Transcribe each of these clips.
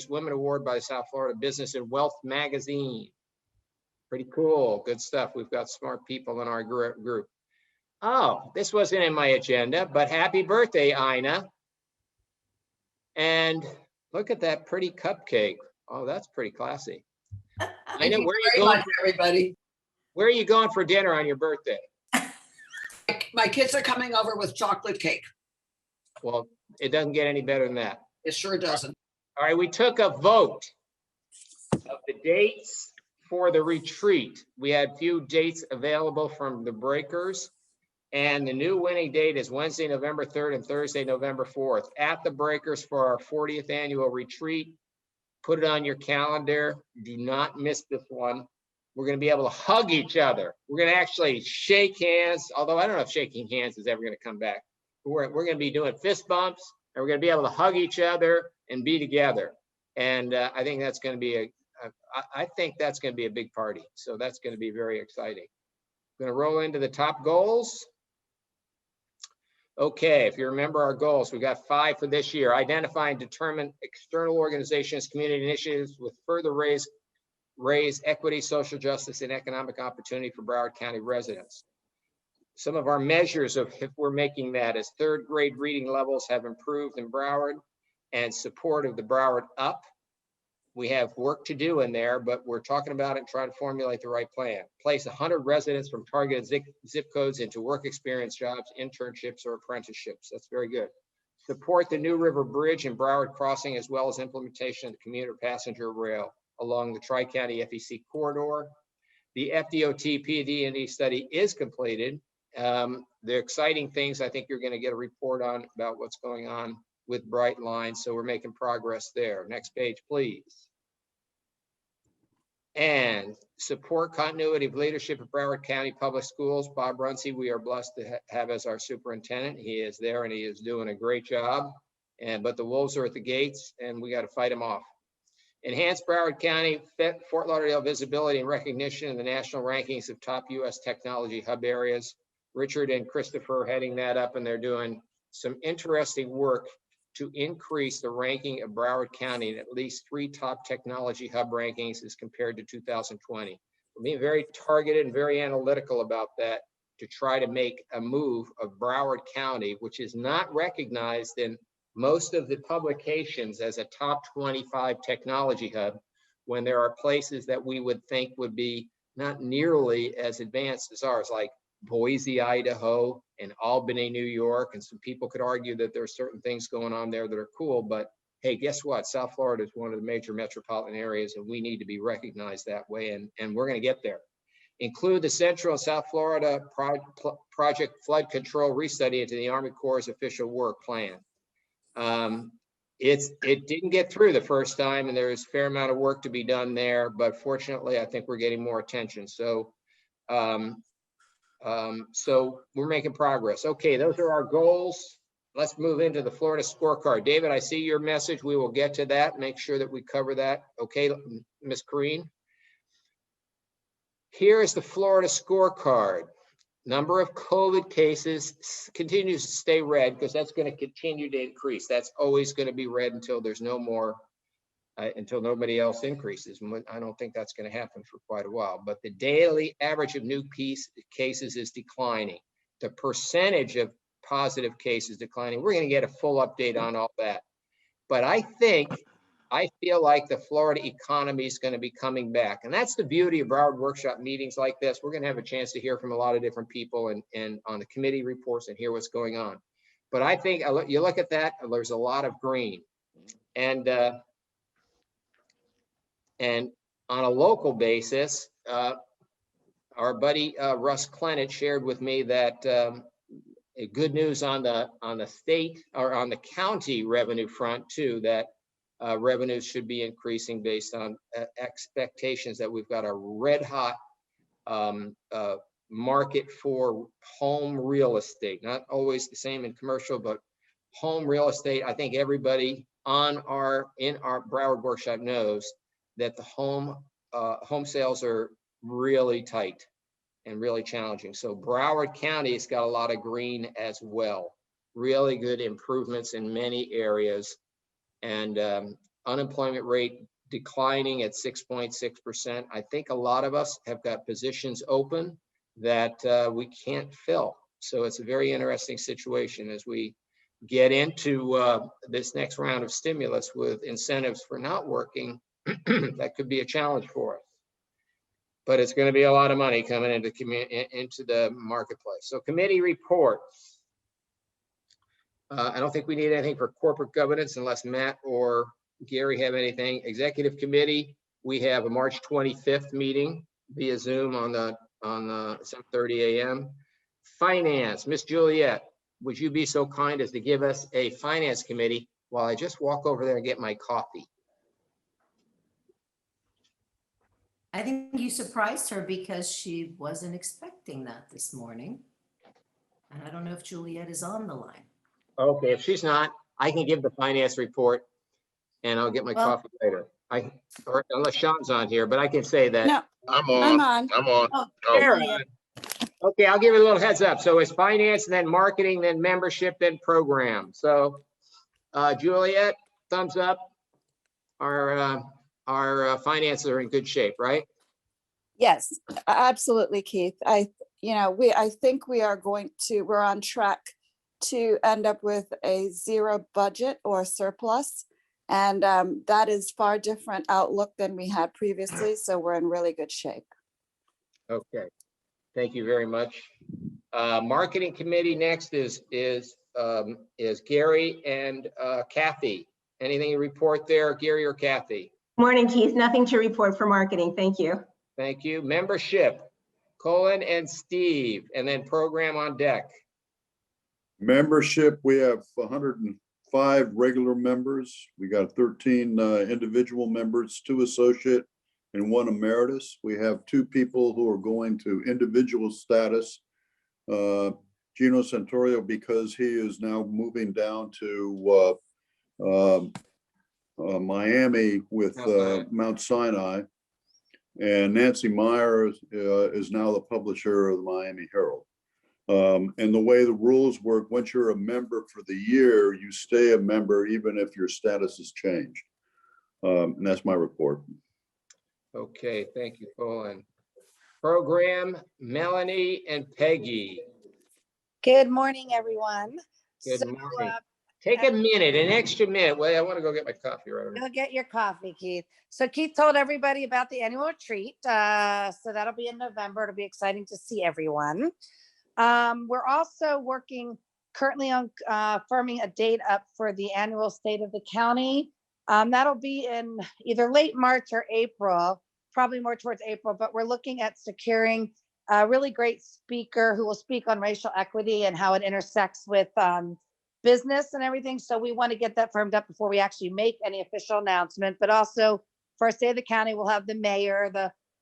Women Award by the South Florida Business and Wealth Magazine. Pretty cool. Good stuff. We've got smart people in our group. Oh, this wasn't in my agenda, but happy birthday, Ina. And look at that pretty cupcake. Oh, that's pretty classy. Ina, where are you going, everybody? Where are you going for dinner on your birthday? My kids are coming over with chocolate cake. Well, it doesn't get any better than that. It sure doesn't. All right, we took a vote of the dates for the retreat. We had few dates available from the breakers, and the new winning date is Wednesday, November 3rd and Thursday, November 4th at the breakers for our 40th annual retreat. Put it on your calendar. Do not miss this one. We're going to be able to hug each other. We're going to actually shake hands, although I don't know if shaking hands is ever going to come back. We're going to be doing fist bumps, and we're going to be able to hug each other and be together. And I think that's going to be a big party. So that's going to be very exciting. I'm going to roll into the top goals. Okay, if you remember our goals, we got 5 for this year. Identify and determine external organizations, community initiatives with further raise equity, social justice, and economic opportunity for Broward County residents. Some of our measures of if we're making that is 3rd grade reading levels have improved in Broward and support of the Broward Up. We have work to do in there, but we're talking about it and trying to formulate the right plan. Place 100 residents from targeted zip codes into work experience jobs, internships, or apprenticeships. That's very good. Support the New River Bridge and Broward Crossing, as well as implementation of the commuter passenger rail along the Tri-County FEC corridor. The FDOT PD&E study is completed. The exciting things, I think you're going to get a report on about what's going on with Bright Line. So we're making progress there. Next page, please. And support continuity of leadership at Broward County Public Schools. Bob Runcie, we are blessed to have as our superintendent. He is there and he is doing a great job. But the wolves are at the gates and we got to fight them off. Enhance Broward County, Fort Lauderdale visibility and recognition in the national rankings of top U.S. technology hub areas. Richard and Christopher heading that up, and they're doing some interesting work to increase the ranking of Broward County in at least 3 top technology hub rankings as compared to 2020. We're being very targeted and very analytical about that to try to make a move of Broward County, which is not recognized in most of the publications as a top 25 technology hub, when there are places that we would think would be not nearly as advanced as ours, like Boise, Idaho, and Albany, New York. And some people could argue that there are certain things going on there that are cool, but hey, guess what? South Florida is one of the major metropolitan areas, and we need to be recognized that way, and we're going to get there. Include the Central and South Florida Project Flood Control Restudy into the Army Corps' official work plan. It didn't get through the first time, and there's a fair amount of work to be done there, but fortunately, I think we're getting more attention. So we're making progress. Okay, those are our goals. Let's move into the Florida scorecard. David, I see your message. We will get to that. Make sure that we cover that. Okay, Ms. Corrine. Here is the Florida scorecard. Number of COVID cases continues to stay red because that's going to continue to increase. That's always going to be red until there's no more, until nobody else increases. I don't think that's going to happen for quite a while, but the daily average of new cases is declining. The percentage of positive cases declining. We're going to get a full update on all that. But I feel like the Florida economy is going to be coming back. And that's the beauty of Broward workshop meetings like this. We're going to have a chance to hear from a lot of different people and on the committee reports and hear what's going on. But I think you look at that, there's a lot of green. And on a local basis, our buddy Russ Clennett shared with me that good news on the state or on the county revenue front too, that revenues should be increasing based on expectations that we've got a red hot market for home real estate. Not always the same in commercial, but home real estate. I think everybody in our Broward workshop knows that the home sales are really tight. and really challenging. So Broward County has got a lot of green as well. Really good improvements in many areas, and unemployment rate declining at 6.6%. I think a lot of us have got positions open that we can't fill. So it's a very interesting situation as we get into this next round of stimulus with incentives for not working. That could be a challenge for us. But it's going to be a lot of money coming into the marketplace. So committee reports. I don't think we need anything for corporate governance unless Matt or Gary have anything. Executive committee, we have a March 25th meeting via Zoom on the 7:30 a.m. Finance, Miss Juliet, would you be so kind as to give us a finance committee while I just walk over there and get my coffee? I think you surprised her because she wasn't expecting that this morning. And I don't know if Juliet is on the line. Okay, if she's not, I can give the finance report and I'll get my coffee later. Or unless Sean's on here, but I can say that. No, I'm on. I'm on. Oh, Oh, Juliet. Okay, I'll give it a little heads up. So it's finance, then marketing, then membership, then program. So Juliet, thumbs up. Our finances are in good shape, right? Yes, absolutely, Keith. I think we're on track to end up with a zero budget or surplus. And that is far different outlook than we had previously. So we're in really good shape. Okay, thank you very much. Marketing committee next is Gary and Kathy. Anything to report there, Gary or Kathy? Morning, Keith. Nothing to report for marketing. Thank you. Thank you. Membership, Colin and Steve, and then program on deck. Membership, we have 105 regular members. We got 13 individual members, 2 associate and 1 emeritus. We have 2 people who are going to individual status. Gino Santorio, because he is now moving down to Miami with Mount Sinai. And Nancy Myers is now the publisher of the Miami Herald. And the way the rules work, once you're a member for the year, you stay a member even if your status has changed. And that's my report. Okay, thank you, Colin. Program, Melanie and Peggy. Good morning, everyone. Good morning. Take a minute, an extra minute. Well, I want to go get my coffee right Go get your coffee, Keith. So Keith told everybody about the annual retreat. So that'll be in November. It'll be exciting to see everyone. We're also working currently on firming a date up for the annual State of the County. That'll be in either late March or April, probably more towards April, but we're looking at securing a really great speaker who will speak on racial equity and how it intersects with business and everything. So we want to get that firmed up before we actually make any official announcement. But also for State of the County, we'll have the mayor,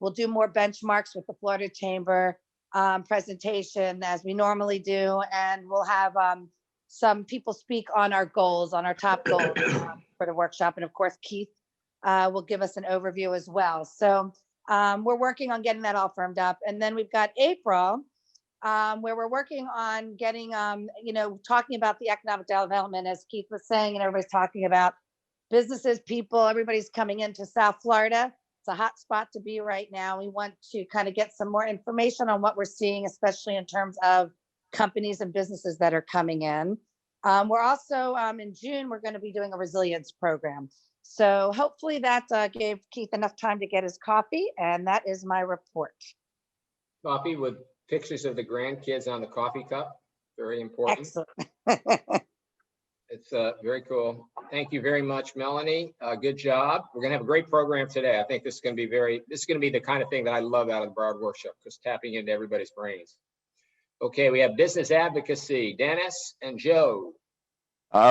we'll do more benchmarks with the Florida Chamber presentation as we normally do. And we'll have some people speak on our goals, on our top goals for the workshop. And of course, Keith will give us an overview as well. So we're working on getting that all firmed up. And then we've got April, where we're working on getting, talking about the economic development, as Keith was saying, and everybody's talking about businesses, people, everybody's coming into South Florida. It's a hot spot to be right now. We want to kind of get some more information on what we're seeing, especially in terms of companies and businesses that are coming in. We're also in June, we're going to be doing a resilience program. So hopefully that gave Keith enough time to get his coffee, and that is my report. Coffee with pictures of the grandkids on the coffee cup. Very important. Excellent. It's very cool. Thank you very much, Melanie. Good job. We're gonna have a great program today. I think this is gonna be the kind of thing that I love out of the Broward workshop, just tapping into everybody's brains. Okay, we have business advocacy, Dennis and Joe.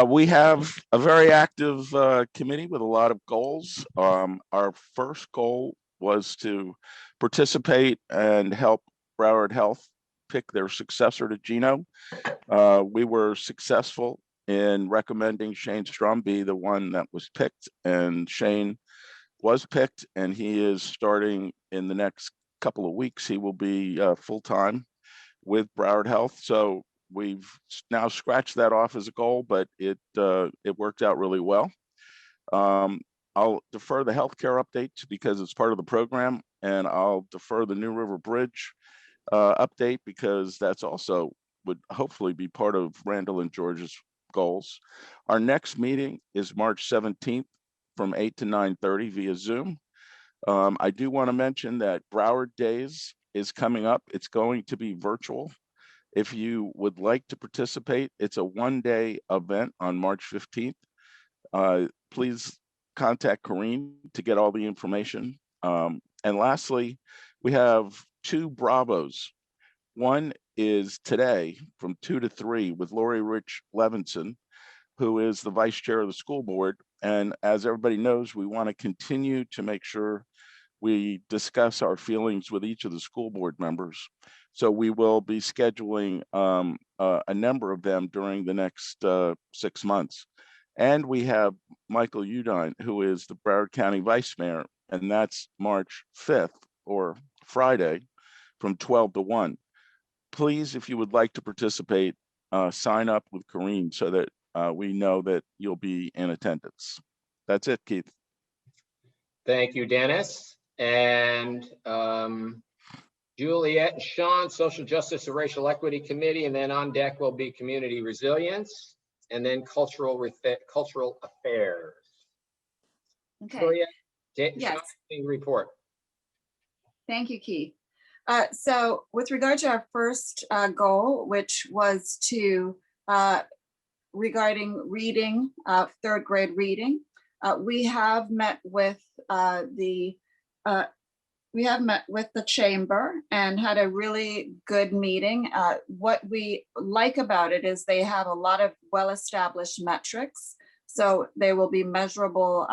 We have a very active committee with a lot of goals. Our first goal was to participate and help Broward Health pick their successor to Gino. We were successful in recommending Shane Strum be the one that was picked, and Shane was picked, and he is starting in the next couple of weeks, he will be full-time with Broward Health. So we've now scratched that off as a goal, but it worked out really well. I'll defer the healthcare update because it's part of the program, and I'll defer the New River Bridge update because that's also would hopefully be part of Randall and George's goals. Our next meeting is March 17th from 8 to 9:30 via Zoom. I do want to mention that Broward Days is coming up. It's going to be virtual. If you would like to participate, it's a one-day event on March 15th. Please contact Corrine to get all the information. And lastly, we have 2 Bravos. One is today from 2 to 3 with Lori Rich Levinson, who is the vice chair of the school board. And as everybody knows, we want to continue to make sure we discuss our feelings with each of the school board members. So we will be scheduling a number of them during the next 6 months. And we have Michael Udine, who is the Broward County Vice Mayor, and that's March 5th or Friday from 12 to 1. Please, if you would like to participate, sign up with Corrine so that we know that you'll be in attendance. That's it, Keith. Thank you, Dennis. And Juliet and Sean, Social Justice and Racial Equity Committee, and then on deck will be Community Resilience, and then Cultural Affairs. Okay, Juliet, Yes. report. thank you, Keith. So with regard to our first goal, which was to regarding reading, 3rd grade reading, we have met with the chamber and had a really good meeting. What we like about it is they have a lot of well-established metrics, so they will be measurable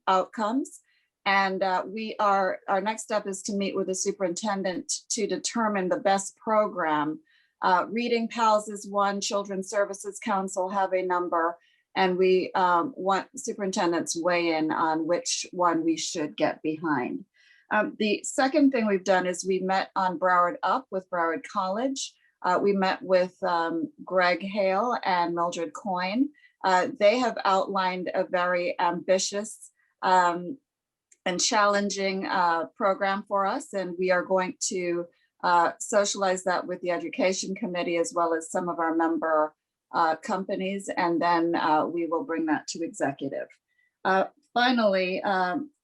outcomes. And our next step is to meet with the superintendent to determine the best program. Reading Pals is one, Children's Services Council have a number, and we want superintendent's weigh in on which one we should get behind. The second thing we've done is we met on Broward Up with Broward College. We met with Greg Hale and Mildred Coyne. They have outlined a very ambitious and challenging program for us, and we are going to socialize that with the education committee as well as some of our member companies, and then we will bring that to executive. Finally,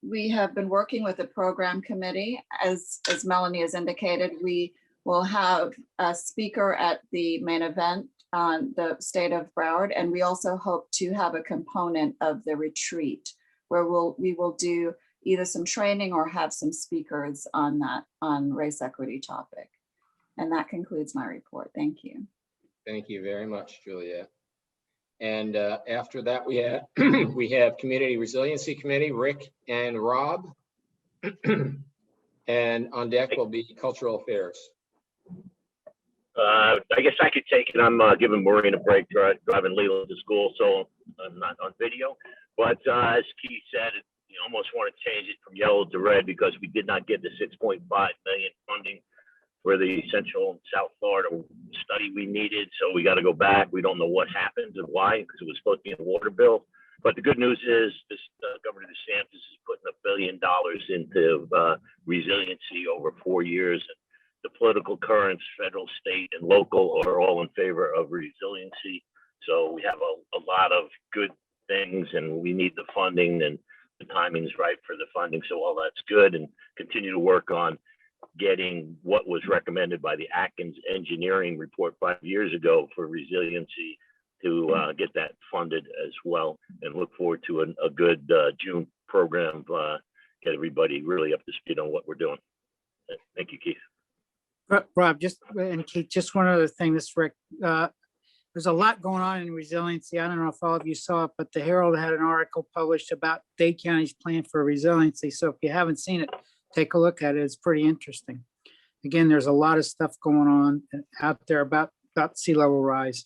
we have been working with the program committee. As Melanie has indicated, we will have a speaker at the main event on the state of Broward, and we also hope to have a component of the retreat where we will do either some training or have some speakers on race equity topic. And that concludes my report. Thank you. Thank you very much, Juliet. And after that, we have we have Community Resiliency Committee, Rick and Rob. And on deck will be Cultural Affairs. I guess I could take it. I'm giving Maureen a break driving Leland to school, so I'm not on video. But as Keith said, you almost want to change it from yellow to red because we did not get the $6.5 million funding for the Central and South Florida study we needed. So we got to go back. We don't know what happened and why, because it was supposed to be in the water bill. But the good news is this Governor DeSantis is putting $1 billion into resiliency over 4 years. And the political currents, federal, state, and local, are all in favor of resiliency. So we have a lot of good things, and we need the funding, and the timing's right for the funding. So all that's good, and continue to work on getting what was recommended by the Atkins engineering report 5 years ago for resiliency to get that funded as well, and look forward to a good June program, get everybody really up to speed on what we're doing. Thank you, Keith. Rob, and Keith, just one other thing, this Rick, there's a lot going on in resiliency. I don't know if all of you saw it, but the Herald had an article published about Dade County's plan for resiliency. So if you haven't seen it, take a look at it. It's pretty interesting. Again, there's a lot of stuff going on out there about sea level rise.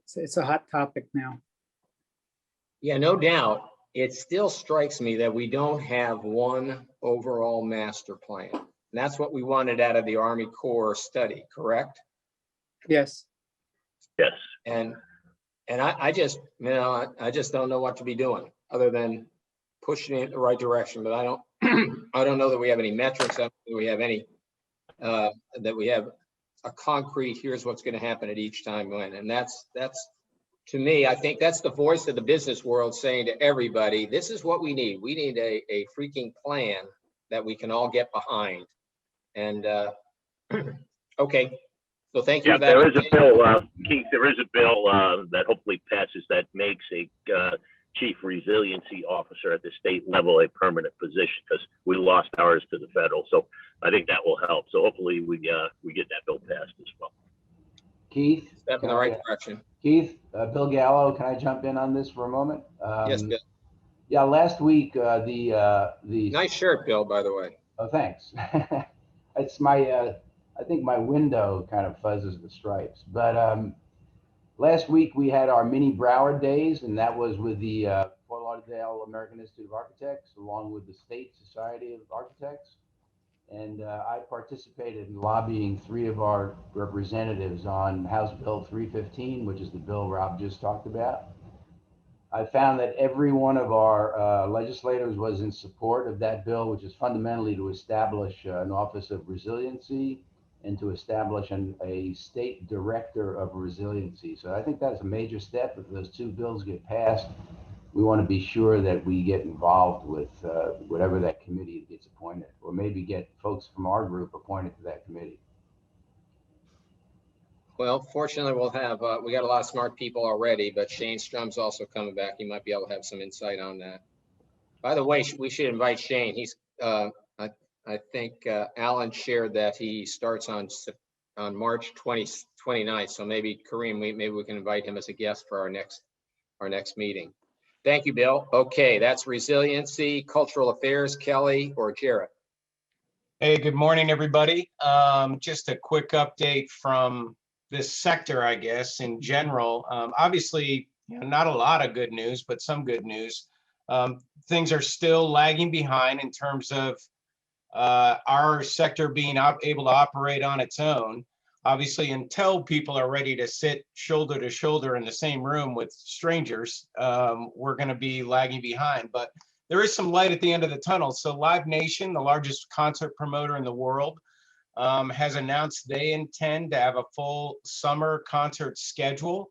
So it's a hot topic now. Yeah, no doubt. It still strikes me that we don't have one overall master plan. And that's what we wanted out of the Army Corps study, correct? Yes. Yes. And I just, I just don't know what to be doing other than pushing it in the right direction, but I don't, I don't know that we have any metrics. I don't think we have any, that we have a concrete, here's what's going to happen at each time when. And that's, to me, I think that's the voice of the business world saying to everybody, this is what we need. We need a freaking plan that we can all get behind. And, okay. So thank you Yeah, for that. there is a bill, Keith, there is a bill that hopefully passes that makes a chief resiliency officer at the state level a permanent position, because we lost ours to the federal. So I think that will help. So hopefully we get that bill passed as well. Keith? Step in the right direction. Keith, Bill Gallo, can I jump in on this for a moment? Yes, Bill. Yeah, last week, the Nice shirt, Bill, by the way. Oh, thanks. It's my, I think my window kind of fuzzes the stripes. But last week we had our mini Broward days, and that was with the Fort Lauderdale American Institute of Architects, along with the State Society of Architects. And I participated in lobbying 3 of our representatives on House Bill 315, which is the bill Rob just talked about. I found that every one of our legislators was in support of that bill, which is fundamentally to establish an Office of Resiliency and to establish a state director of resiliency. So I think that's a major step. If those 2 bills get passed, we want to be sure that we get involved with whatever that committee gets appointed, or maybe get folks from our group appointed to that committee. Well, fortunately, we'll have, we got a lot of smart people already, but Shane Strum's also coming back. He might be able to have some insight on that. By the way, we should invite Shane. He's, I think Alan shared that he starts on March 29th. So maybe Kareem, maybe we can invite him as a guest for our next meeting. Thank you, Bill. Okay, that's resiliency, cultural affairs, Kelly or Jarrett. Hey, good morning, everybody. Just a quick update from this sector, I guess, in general. Obviously, not a lot of good news, but some good news. Things are still lagging behind in terms of our sector being able to operate on its own. Obviously, until people are ready to sit shoulder to shoulder in the same room with strangers, we're going to be lagging behind. But there is some light at the end of the tunnel. So Live Nation, the largest concert promoter in the world, has announced they intend to have a full summer concert schedule,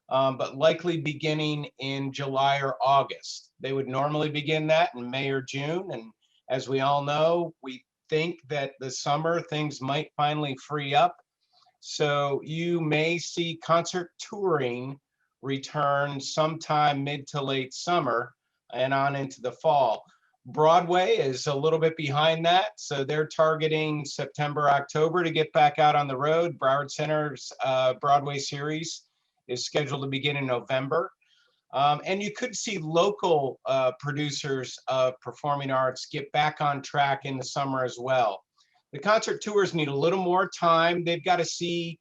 but likely beginning in July or August. They would normally begin that in May or June. And as we all know, we think that the summer things might finally free up. So you may see concert touring return sometime mid to late summer and on into the fall. Broadway is a little bit behind that. So they're targeting September, October to get back out on the road. Broward Center's Broadway series is scheduled to begin in November. And you could see local producers of performing arts get back on track in the summer as well. The concert tours need a little more time. They've got to see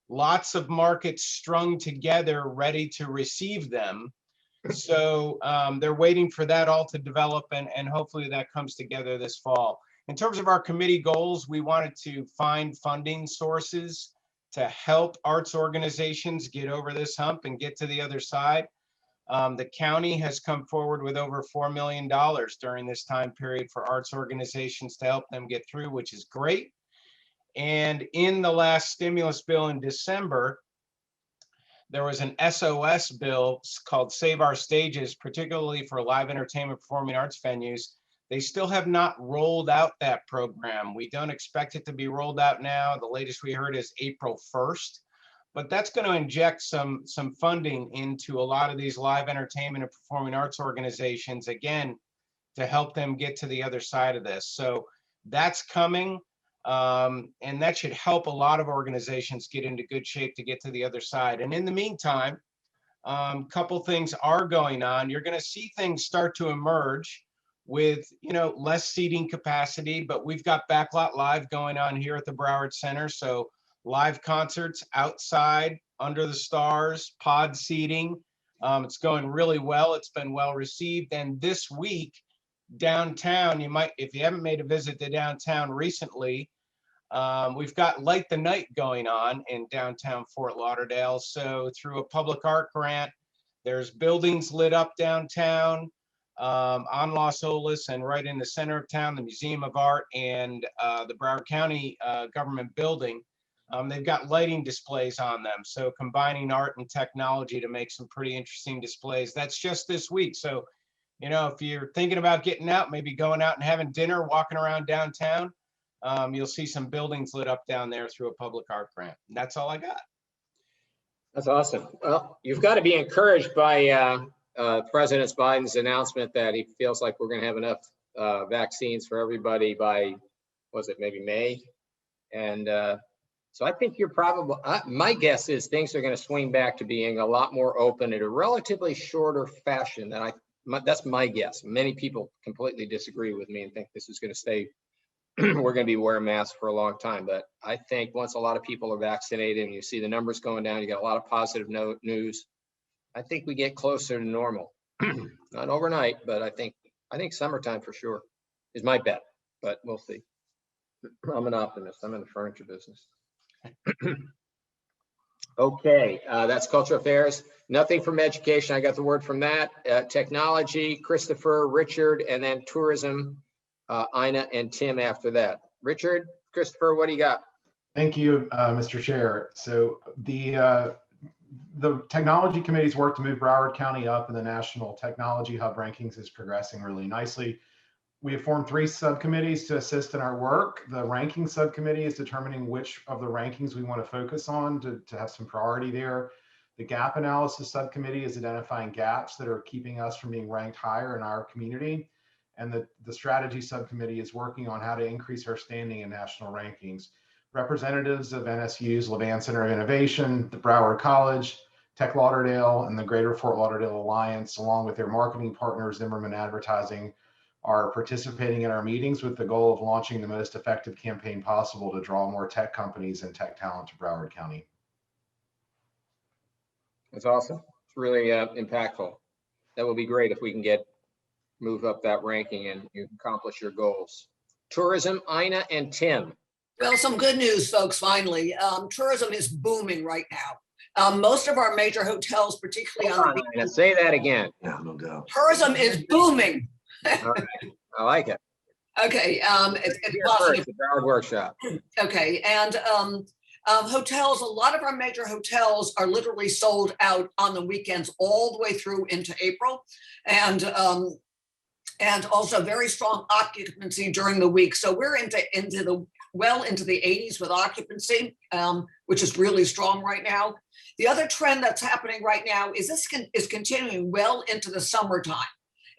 lots of markets strung together, ready to receive them. So they're waiting for that all to develop, and hopefully that comes together this fall. In terms of our committee goals, we wanted to find funding sources to help arts organizations get over this hump and get to the other side. The county has come forward with over $4 million during this time period for arts organizations to help them get through, which is great. And in the last stimulus bill in December, there was an SOS bill called Save Our Stages, particularly for live entertainment performing arts venues. They still have not rolled out that program. We don't expect it to be rolled out now. The latest we heard is April 1st. But that's going to inject some funding into a lot of these live entertainment and performing arts organizations, again, to help them get to the other side of this. So that's coming, and that should help a lot of organizations get into good shape to get to the other side. And in the meantime, a couple things are going on. You're going to see things start to emerge with, less seating capacity, but we've got Backlot Live going on here at the Broward Center. So live concerts outside, under the stars, pod seating. It's going really well. It's been well received. And this week, downtown, you might, if you haven't made a visit to downtown recently, we've got Light the Night going on in downtown Fort Lauderdale. So through a public art grant, there's buildings lit up downtown on Los Olas, and right in the center of town, the Museum of Art and the Broward County government building. They've got lighting displays on them. So combining art and technology to make some pretty interesting displays. That's just this week. So, you know, if you're thinking about getting out, maybe going out and having dinner, walking around downtown, you'll see some buildings lit up down there through a public art grant. And that's all I got. That's awesome. Well, you've got to be encouraged by President Biden's announcement that he feels like we're going to have enough vaccines for everybody by, was it maybe May? And so I think you're probably, my guess is things are going to swing back to being a lot more open in a relatively shorter fashion than that's my guess. Many people completely disagree with me and think this is going to stay, we're going to be wearing masks for a long time. But I think once a lot of people are vaccinated and you see the numbers going down, you got a lot of positive news. I think we get closer to normal. Not overnight, but I think summertime for sure is my bet, but we'll see. I'm an optimist. I'm in the furniture business. Okay, that's cultural affairs. Nothing from education. I got the word from that. Technology, Christopher, Richard, and then tourism, Ina and Tim after that. Richard, Christopher, what do you got? Thank you, Mr. Chair. So the technology committee's work to move Broward County up in the National Technology Hub rankings is progressing really nicely. We have formed 3 subcommittees to assist in our work. The ranking subcommittee is determining which of the rankings we want to focus on to have some priority there. The gap analysis subcommittee is identifying gaps that are keeping us from being ranked higher in our community. And the strategy subcommittee is working on how to increase our standing in national rankings. Representatives of NSU's Levan Center of Innovation, the Broward College, Tech Lauderdale, and the Greater Fort Lauderdale Alliance, along with their marketing partners, Zimmerman Advertising, are participating in our meetings with the goal of launching the most effective campaign possible to draw more tech companies and tech talent to Broward County. That's awesome. It's really impactful. That will be great if we can move up that ranking and you accomplish your goals. Tourism, Ina and Tim. Well, some good news, folks, finally. Tourism is booming right now. Most of our major hotels, particularly on the Ina, say that again. Yeah, no doubt. tourism is booming. All right. I like it. Okay, it's Here positive. first, the Broward Workshop. Okay, and hotels, a lot of our major hotels are literally sold out on the weekends all the way through into April. And also very strong occupancy during the week. So we're into the 80s with occupancy, which is really strong right now. The other trend that's happening right now is this is continuing well into the summertime.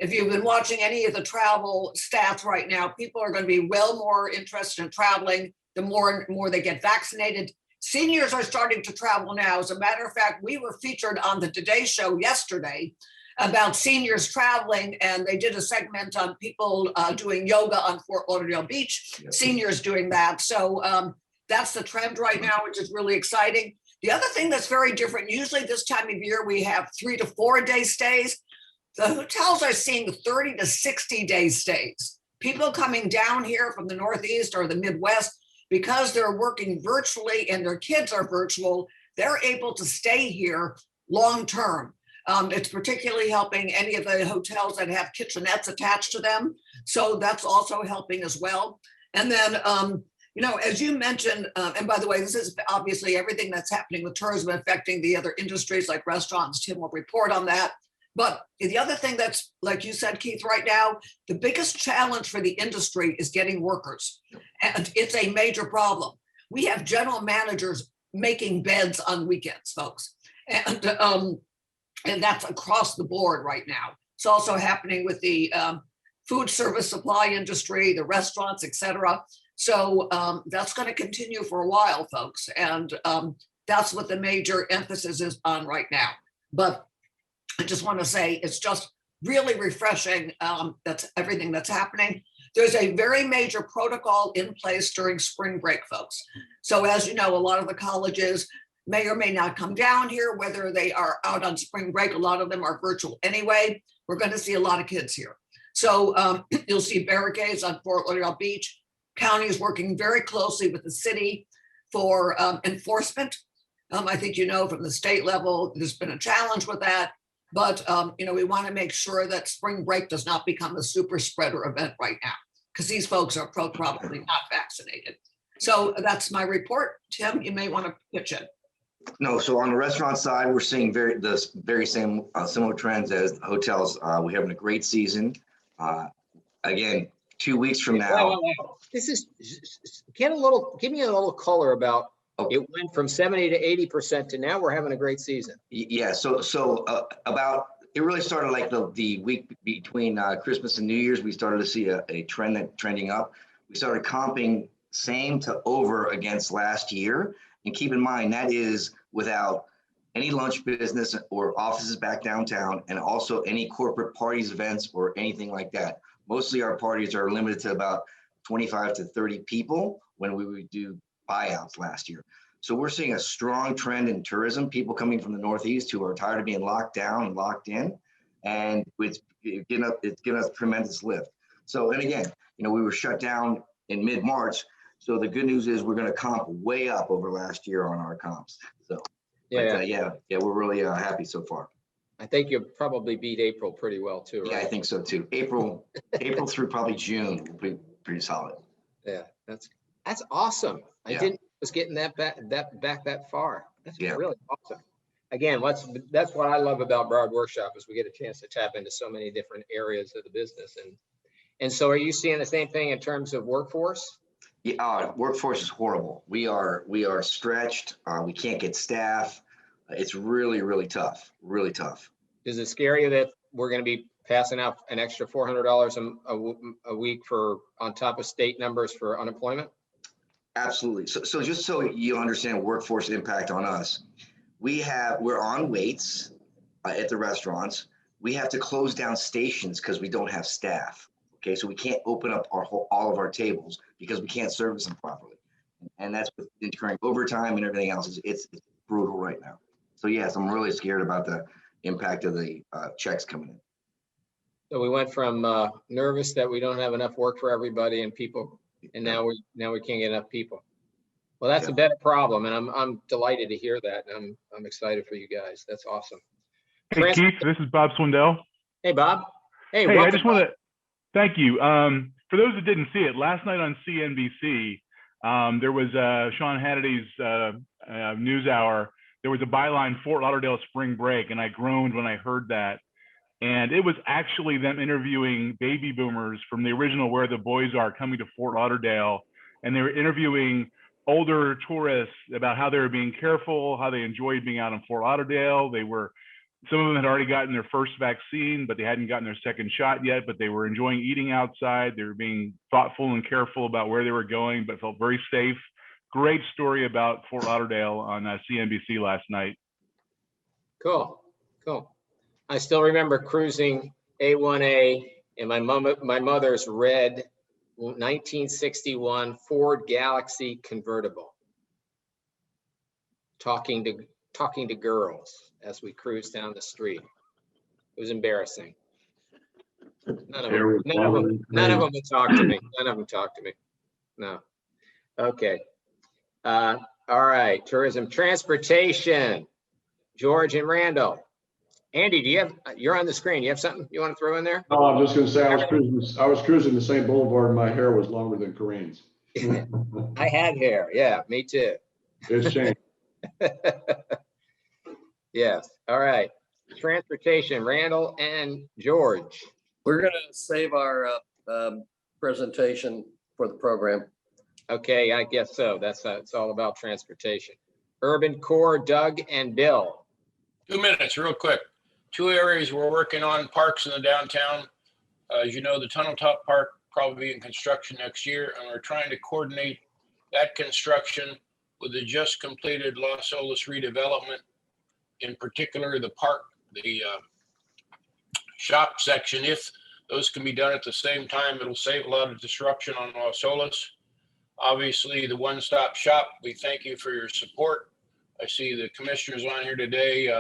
If you've been watching any of the travel stats right now, people are going to be well more interested in traveling the more and more they get vaccinated. Seniors are starting to travel now. As a matter of fact, we were featured on the Today Show yesterday about seniors traveling, and they did a segment on people doing yoga on Fort Lauderdale Beach, seniors doing that. So that's the trend right now, which is really exciting. The other thing that's very different, usually this time of year, we have 3 to 4 day stays. The hotels are seeing 30 to 60 day stays. People coming down here from the Northeast or the Midwest, because they're working virtually and their kids are virtual, they're able to stay here long term. It's particularly helping any of the hotels that have kitchenettes attached to them. So that's also helping as well. And then, you know, as you mentioned, and by the way, this is obviously everything that's happening with tourism affecting the other industries like restaurants. Tim will report on that. But the other thing that's, like you said, Keith, right now, the biggest challenge for the industry is getting workers. And it's a major problem. We have general managers making beds on weekends, folks. And that's across the board right now. It's also happening with the food service supply industry, the restaurants, et cetera. So that's going to continue for a while, folks. And that's what the major emphasis is on right now. But I just want to say it's just really refreshing. That's everything that's happening. There's a very major protocol in place during spring break, folks. So as you know, a lot of the colleges may or may not come down here, whether they are out on spring break. A lot of them are virtual anyway. We're going to see a lot of kids here. So you'll see barricades on Fort Lauderdale Beach. County is working very closely with the city for enforcement. I think you know from the state level, there's been a challenge with that. But we want to make sure that spring break does not become a super spreader event right now, because these folks are probably not vaccinated. So that's my report. Tim, you may want to pitch it. No, so on the restaurant side, we're seeing the very same similar trends as hotels. We're having a great season. Again, 2 weeks from now. Wow. This is give me a little color about. It went from 70 to 80% to now we're having a great season. Yeah, so about it really started like the week between Christmas and New Year's. We started to see a trend trending up. We started comping same to over against last year. And keep in mind, that is without any lunch business or offices back downtown, and also any corporate parties, events, or anything like that. Mostly our parties are limited to about 25 to 30 people when we would do buyouts last year. So we're seeing a strong trend in tourism, people coming from the Northeast who are tired of being locked down and locked in, and it's given us tremendous lift. So, and again, we were shut down in mid-March. So the good news is we're going to comp way up over last year on our comps. So yeah, we're really happy so far. I think you'll probably beat April pretty well too, right? Yeah, I think so too. April through probably June will be pretty solid. Yeah, that's awesome. I Yeah. didn't was getting that back that far. That's Yeah. really awesome. Again, that's what I love about Broward Workshop is we get a chance to tap into so many different areas of the business. And so are you seeing the same thing in terms of workforce? Yeah, workforce is horrible. We are stretched. We can't get staff. It's really, really tough. Really tough. Does it scare you that we're going to be passing out an extra $400 a week on top of state numbers for unemployment? Absolutely. So just so you understand workforce impact on us, we're on waits at the restaurants. We have to close down stations because we don't have staff. Okay, so we can't open up all of our tables because we can't service them properly, and that's with incurring overtime and everything else. It's brutal right now. So yes, I'm really scared about the impact of the checks coming in. So we went from nervous that we don't have enough work for everybody and people, and now we can't get enough people. Well, that's a better problem, and I'm delighted to hear that. And I'm excited for you guys. That's awesome. Hey Keith, this is Bob Swindell. Hey Bob. Hey, I just want to thank you. For those that didn't see it, last night on CNBC, there was Sean Hannity's NewsHour. There was a byline, Fort Lauderdale spring break, and I groaned when I heard that. And it was actually them interviewing baby boomers from the original Where the Boys Are coming to Fort Lauderdale. And they were interviewing older tourists about how they were being careful, how they enjoyed being out in Fort Lauderdale. Some of them had already gotten their first vaccine, but they hadn't gotten their second shot yet, but they were enjoying eating outside. They were being thoughtful and careful about where they were going, but felt very safe. Great story about Fort Lauderdale on CNBC last night. Cool. I still remember cruising A1A in my mother's red 1961 Ford Galaxy convertible, talking to girls as we cruised down the street. It was embarrassing. None of them would talk to me. None of them talked to me. No. Okay. All right. Tourism, transportation. George and Randall. Andy, you're on the screen. You have something you want to throw in there? No, I'm just going to say I was cruising the same boulevard and my hair was longer than Kareem's. I had hair. Yeah, me too. It's changed. Yes. All right. Transportation, Randall and George. We're going to save our presentation for the program. Okay, I guess so. It's all about transportation. Urban Core, Doug and Bill. 2 minutes, real quick. 2 areas we're working on, parks in the downtown. As you know, the Tunnel Top Park probably be in construction next year, and we're trying to coordinate that construction with the just completed Los Olas redevelopment. In particular, the park, the shop section. If those can be done at the same time, it'll save a lot of disruption on Los Olas. Obviously, the one-stop shop, we thank you for your support. I see the commissioners on here today.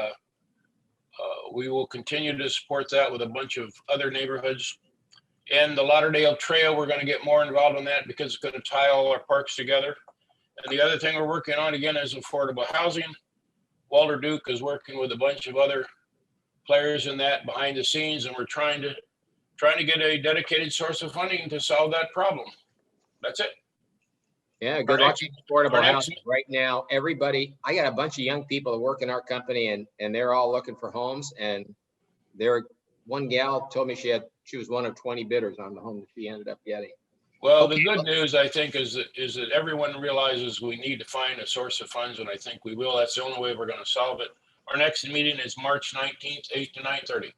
We will continue to support that with a bunch of other neighborhoods. And the Lauderdale Trail, we're going to get more involved in that because it's going to tie all our parks together. And the other thing we're working on again is affordable housing. Walter Duke is working with a bunch of other players in that behind the scenes, and we're trying to get a dedicated source of funding to solve that problem. That's it. Yeah, good luck with affordable next- housing. Right now, everybody, I got a bunch of young people that work in our company and they're all looking for homes. And one gal told me she was one of 20 bidders on the home that she ended up getting. Well, the good news, I think, is that everyone realizes we need to find a source of funds, and I think we will. That's the only way we're going to solve it. Our next meeting is March 19th, 8 to 9:30.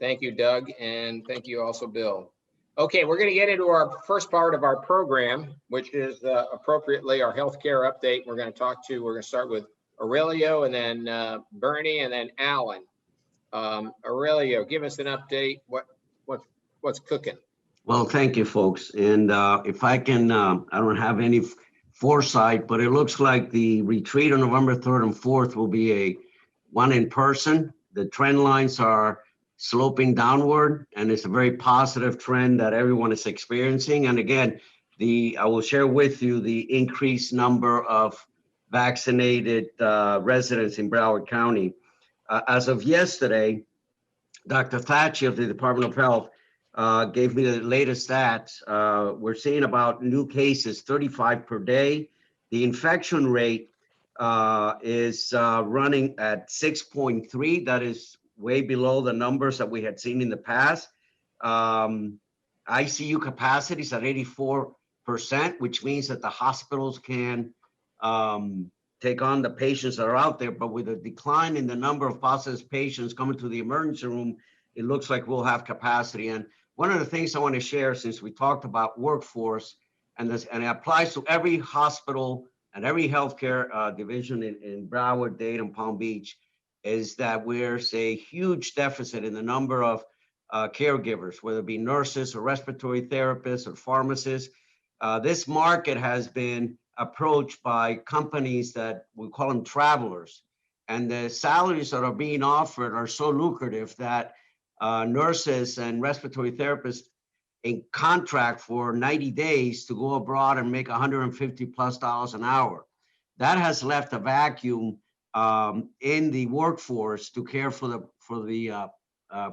Thank you, Doug, and thank you also, Bill. Okay, we're going to get into our first part of our program, which is appropriately our healthcare update. We're going to start with Aurelio, and then Bernie, and then Alan. Aurelio, give us an update. What's cooking? Well, thank you, folks. And if I can, I don't have any foresight, but it looks like the retreat on November 3rd and 4th will be one in person. The trend lines are sloping downward, and it's a very positive trend that everyone is experiencing. And again, I will share with you the increased number of vaccinated residents in Broward County. As of yesterday, Dr. Thatcher of the Department of Health gave me the latest stats. We're seeing about new cases, 35 per day. The infection rate is running at 6.3. That is way below the numbers that we had seen in the past. ICU capacity is at 84%, which means that the hospitals can take on the patients that are out there. But with a decline in the number of positive patients coming to the emergency room, it looks like we'll have capacity. And one of the things I want to share, since we talked about workforce, and it applies to every hospital and every healthcare division in Broward, Dade, and Palm Beach, is that there's a huge deficit in the number of caregivers, whether it be nurses or respiratory therapists or pharmacists. This market has been approached by companies that we call them travelers, and the salaries that are being offered are so lucrative that nurses and respiratory therapists in contract for 90 days to go abroad and make $150+ an hour. That has left a vacuum in the workforce to care for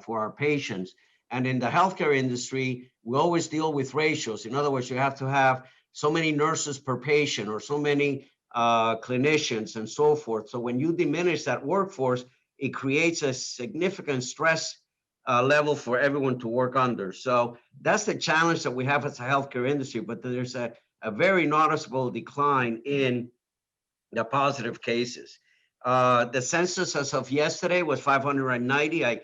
our patients. And in the healthcare industry, we always deal with ratios. In other words, you have to have so many nurses per patient or so many clinicians and so forth. So when you diminish that workforce, it creates a significant stress level for everyone to work under. So that's the challenge that we have as a healthcare industry, but there's a very noticeable decline in the positive cases. The census as of yesterday was 590. I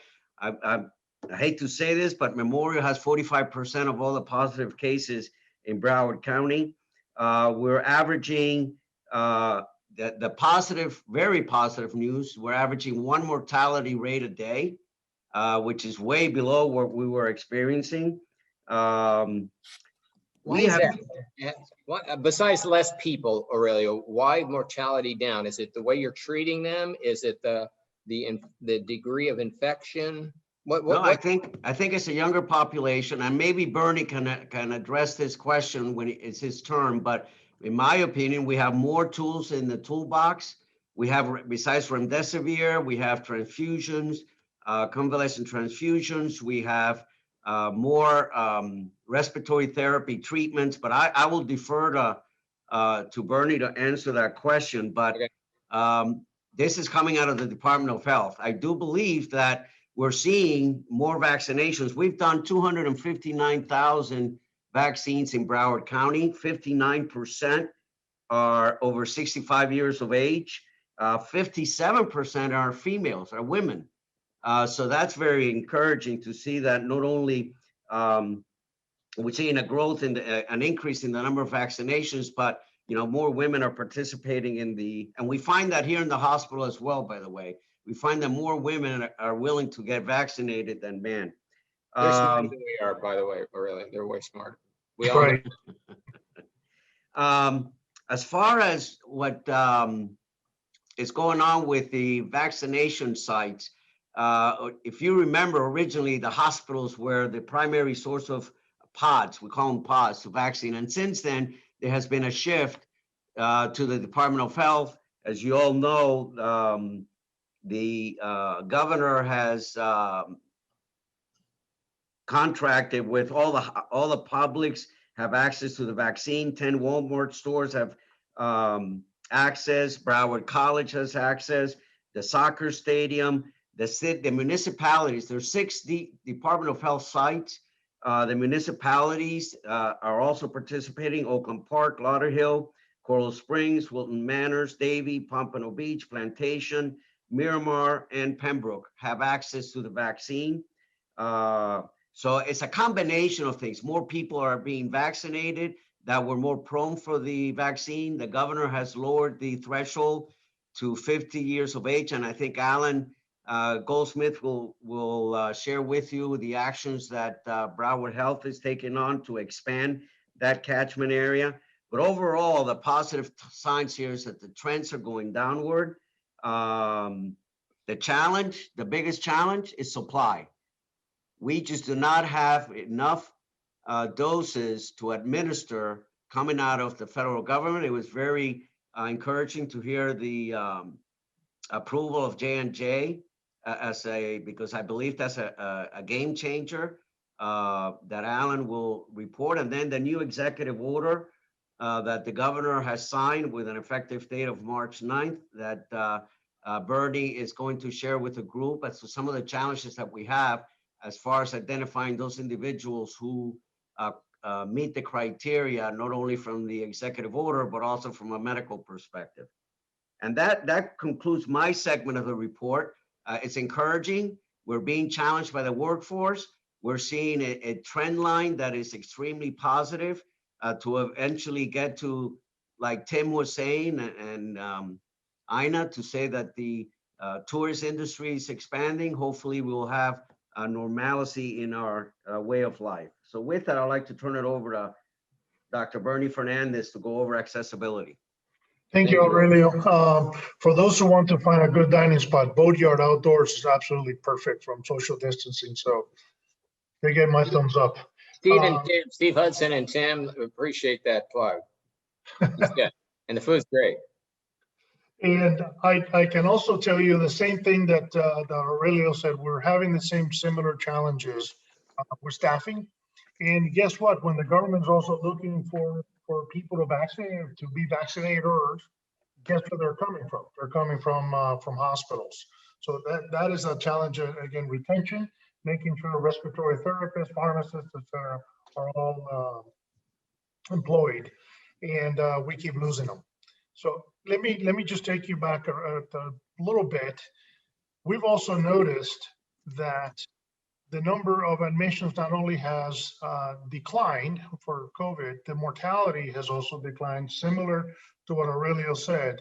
hate to say this, but Memorial has 45% of all the positive cases in Broward County. We're averaging the positive, very positive news. We're averaging one mortality rate a day, which is way below what we were experiencing. Why is that? Besides less people, Aurelio, why mortality down? Is it the way you're treating them? Is it the degree of infection? No, I think it's a younger population, and maybe Bernie can address this question when it's his turn. But in my opinion, we have more tools in the toolbox. We have, besides remdesivir, we have transfusions, convalescent transfusions. We have more respiratory therapy treatments. But I will defer to Bernie to answer that question. But this is coming out of the Department of Health. I do believe that we're seeing more vaccinations. We've done 259,000 vaccines in Broward County. 59% are over 65 years of age. 57% are females, are women. So that's very encouraging to see that not only we're seeing a growth in an increase in the number of vaccinations, but more women are participating and we find that here in the hospital as well, by the way. We find that more women are willing to get vaccinated than men. They're smarter than we are, by the way, Aurelio. They're way smarter. We all know. As far as what is going on with the vaccination sites, If you remember, originally the hospitals were the primary source of pods, we call them pods, to vaccine. And since then, there has been a shift to the Department of Health. As you all know, the governor has contracted with all the publics have access to the vaccine. 10 Walmart stores have access. Broward College has access. The soccer stadium, the municipalities. There's 6 Department of Health sites. The municipalities are also participating. Oakland Park, Lauderhill, Coral Springs, Wilton Manors, Davie, Pompano Beach, Plantation, Miramar, and Pembroke have access to the vaccine. So it's a combination of things. More people are being vaccinated that were more prone for the vaccine. The governor has lowered the threshold to 50 years of age. And I think Alan Goldsmith will share with you the actions that Broward Health is taking on to expand that catchment area. But overall, the positive signs here is that the trends are going downward. The biggest challenge is supply. We just do not have enough doses to administer coming out of the federal government. It was very encouraging to hear the approval of J&J because I believe that's a game changer that Alan will report. And then the new executive order that the governor has signed with an effective date of March 9th that Bernie is going to share with the group as to some of the challenges that we have as far as identifying those individuals who meet the criteria, not only from the executive order, but also from a medical perspective. And that concludes my segment of the report. It's encouraging. We're being challenged by the workforce. We're seeing a trend line that is extremely positive to eventually get to, like Tim was saying, and Ina, to say that the tourist industry is expanding. Hopefully we'll have a normalcy in our way of life. So with that, I'd like to turn it over to Dr. Bernie Fernandez to go over accessibility. Thank you, Aurelio. For those who want to find a good dining spot, Boatyard Outdoors is absolutely perfect from social distancing. So they get my thumbs up. Steve Hudson and Tim appreciate that plug. Yeah, and the food's great. And I can also tell you the same thing that Aurelio said. We're having the similar challenges with staffing. And guess what? When the government's also looking for people to vaccinate, to be vaccinators, guess where they're coming from? They're coming from hospitals. So that is a challenge. Again, retention, making sure respiratory therapists, pharmacists, etc., are all employed, and we keep losing them. So let me just take you back a little bit. We've also noticed that the number of admissions not only has declined for COVID, the mortality has also declined, similar to what Aurelio said.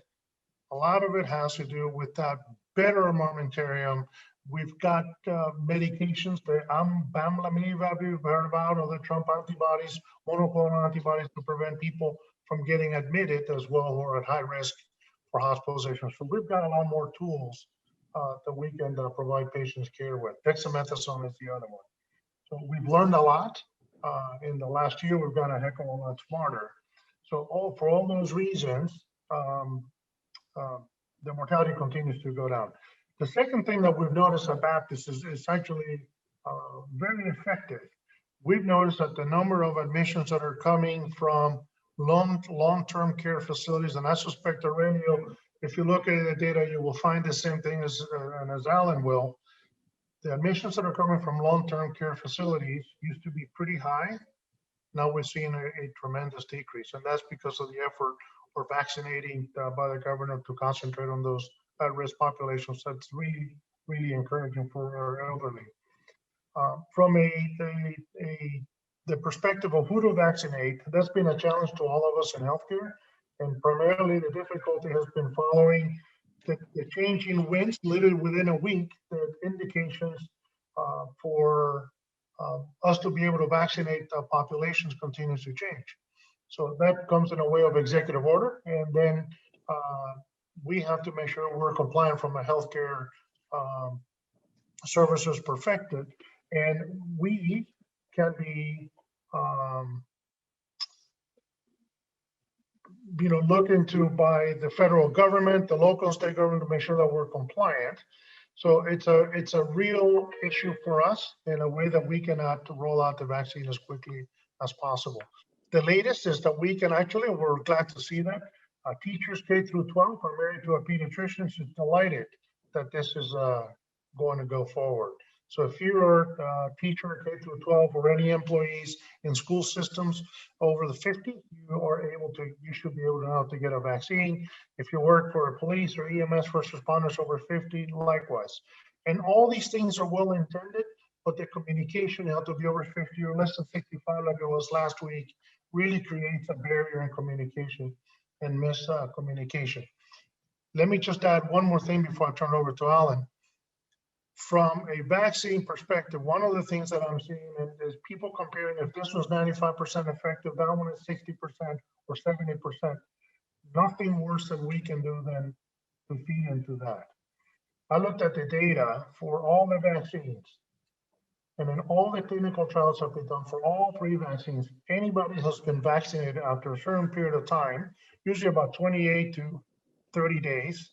A lot of it has to do with that better armamentarium. We've got medications, the Bamlanivimab you've heard about, other Trump antibodies, monoclonal antibodies to prevent people from getting admitted as well who are at high risk for hospitalization. So we've got a lot more tools that we can provide patients care with. Dexamethasone is the other one. So we've learned a lot. In the last year, we've gotten a heck of a lot smarter. So for all those reasons, the mortality continues to go down. The second thing that we've noticed about this is actually very effective. We've noticed that the number of admissions that are coming from long-term care facilities, and I suspect, Aurelio, if you look at the data, you will find the same thing as Alan will. The admissions that are coming from long-term care facilities used to be pretty high. Now we're seeing a tremendous decrease, and that's because of the effort for vaccinating by the government to concentrate on those at-risk populations. That's really, really encouraging for our elderly. From the perspective of who to vaccinate, that's been a challenge to all of us in healthcare. And primarily the difficulty has been following the changing winds. Literally within a week, the indications for us to be able to vaccinate populations continues to change. So that comes in a way of executive order. And then we have to make sure we're compliant from a healthcare services perfected, and we can be, looked into by the federal government, the local and state government, to make sure that we're compliant. So it's a real issue for us in a way that we cannot roll out the vaccine as quickly as possible. The latest is that we can actually, we're glad to see that, teachers K through 12 are married to a pediatrician. She's delighted that this is going to go forward. So if you're a teacher K through 12 or any employees in school systems over the 50, you should be able to now to get a vaccine. If you work for a police or EMS first responders over 50, likewise. And all these things are well intended, but the communication, you have to be over 50 or less than 65 like it was last week, really creates a barrier in communication and miscommunication. Let me just add one more thing before I turn it over to Alan. From a vaccine perspective, one of the things that I'm seeing is people comparing if this was 95% effective, that one is 60% or 70%. Nothing worse than we can do than to feed into that. I looked at the data for all the vaccines, and in all the clinical trials that they've done for all 3 vaccines, anybody who's been vaccinated after a certain period of time, usually about 28 to 30 days,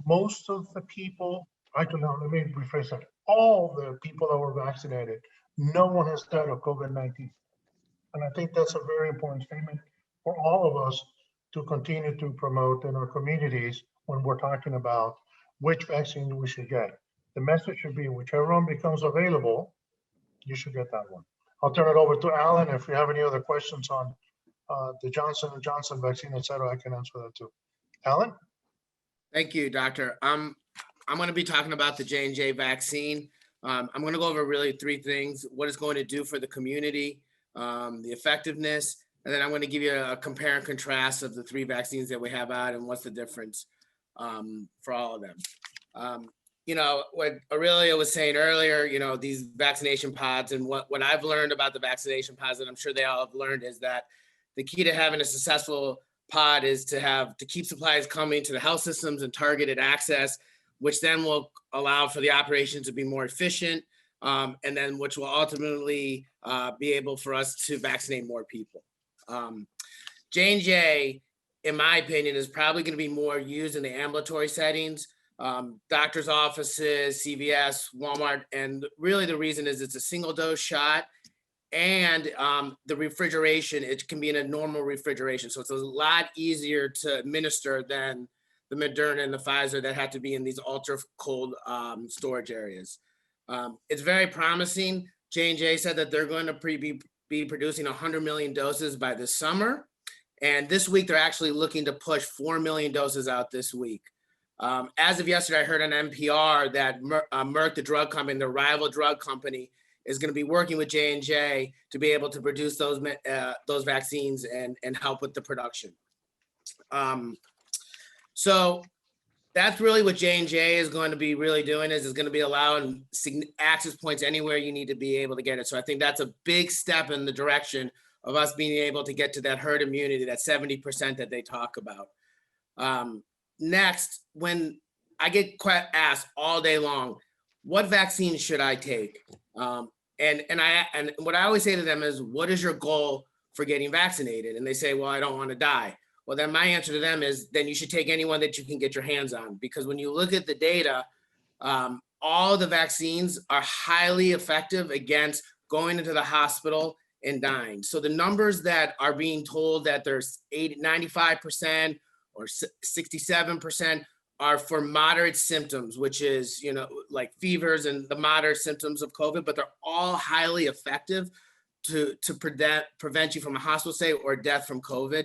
most of the people, actually, no, let me rephrase that. All the people that were vaccinated, no one has died of COVID-19. And I think that's a very important statement for all of us to continue to promote in our communities when we're talking about which vaccine we should get. The message should be whichever one becomes available, you should get that one. I'll turn it over to Alan. If you have any other questions on the Johnson & Johnson vaccine, et cetera, I can answer that too. Alan? Thank you, Doctor. I'm going to be talking about the J&J vaccine. I'm going to go over really 3 things: what it's going to do for the community, the effectiveness, and then I'm going to give you a compare and contrast of the 3 vaccines that we have out and what's the difference for all of them. What Aurelia was saying earlier, these vaccination pods, and what I've learned about the vaccination pods, and I'm sure they all have learned, is that the key to having a successful pod is to keep supplies coming to the health systems and targeted access, which then will allow for the operation to be more efficient, and then which will ultimately be able for us to vaccinate more people. J&J, in my opinion, is probably going to be more used in the ambulatory settings, doctor's offices, CVS, Walmart, and really the reason is it's a single dose shot, and the refrigeration, it can be in a normal refrigeration. So it's a lot easier to administer than the Moderna and the Pfizer that had to be in these ultra cold storage areas. It's very promising. J&J said that they're going to be producing 100 million doses by this summer. And this week, they're actually looking to push 4 million doses out this week. As of yesterday, I heard on NPR that Merck, the drug company, the rival drug company, is going to be working with J&J to be able to produce those vaccines and help with the production. So that's really what J&J is going to be really doing, is going to be allowing access points anywhere you need to be able to get it. So I think that's a big step in the direction of us being able to get to that herd immunity, that 70% that they talk about. Next, when I get asked all day long, what vaccine should I take? And what I always say to them is, what is your goal for getting vaccinated? And they say, well, I don't want to die. Well, then my answer to them is, then you should take anyone that you can get your hands on, because when you look at the data, all the vaccines are highly effective against going into the hospital and dying. So the numbers that are being told that there's 95% or 67% are for moderate symptoms, which is, like fevers and the moderate symptoms of COVID, but they're all highly effective to prevent you from a hospital stay or death from COVID.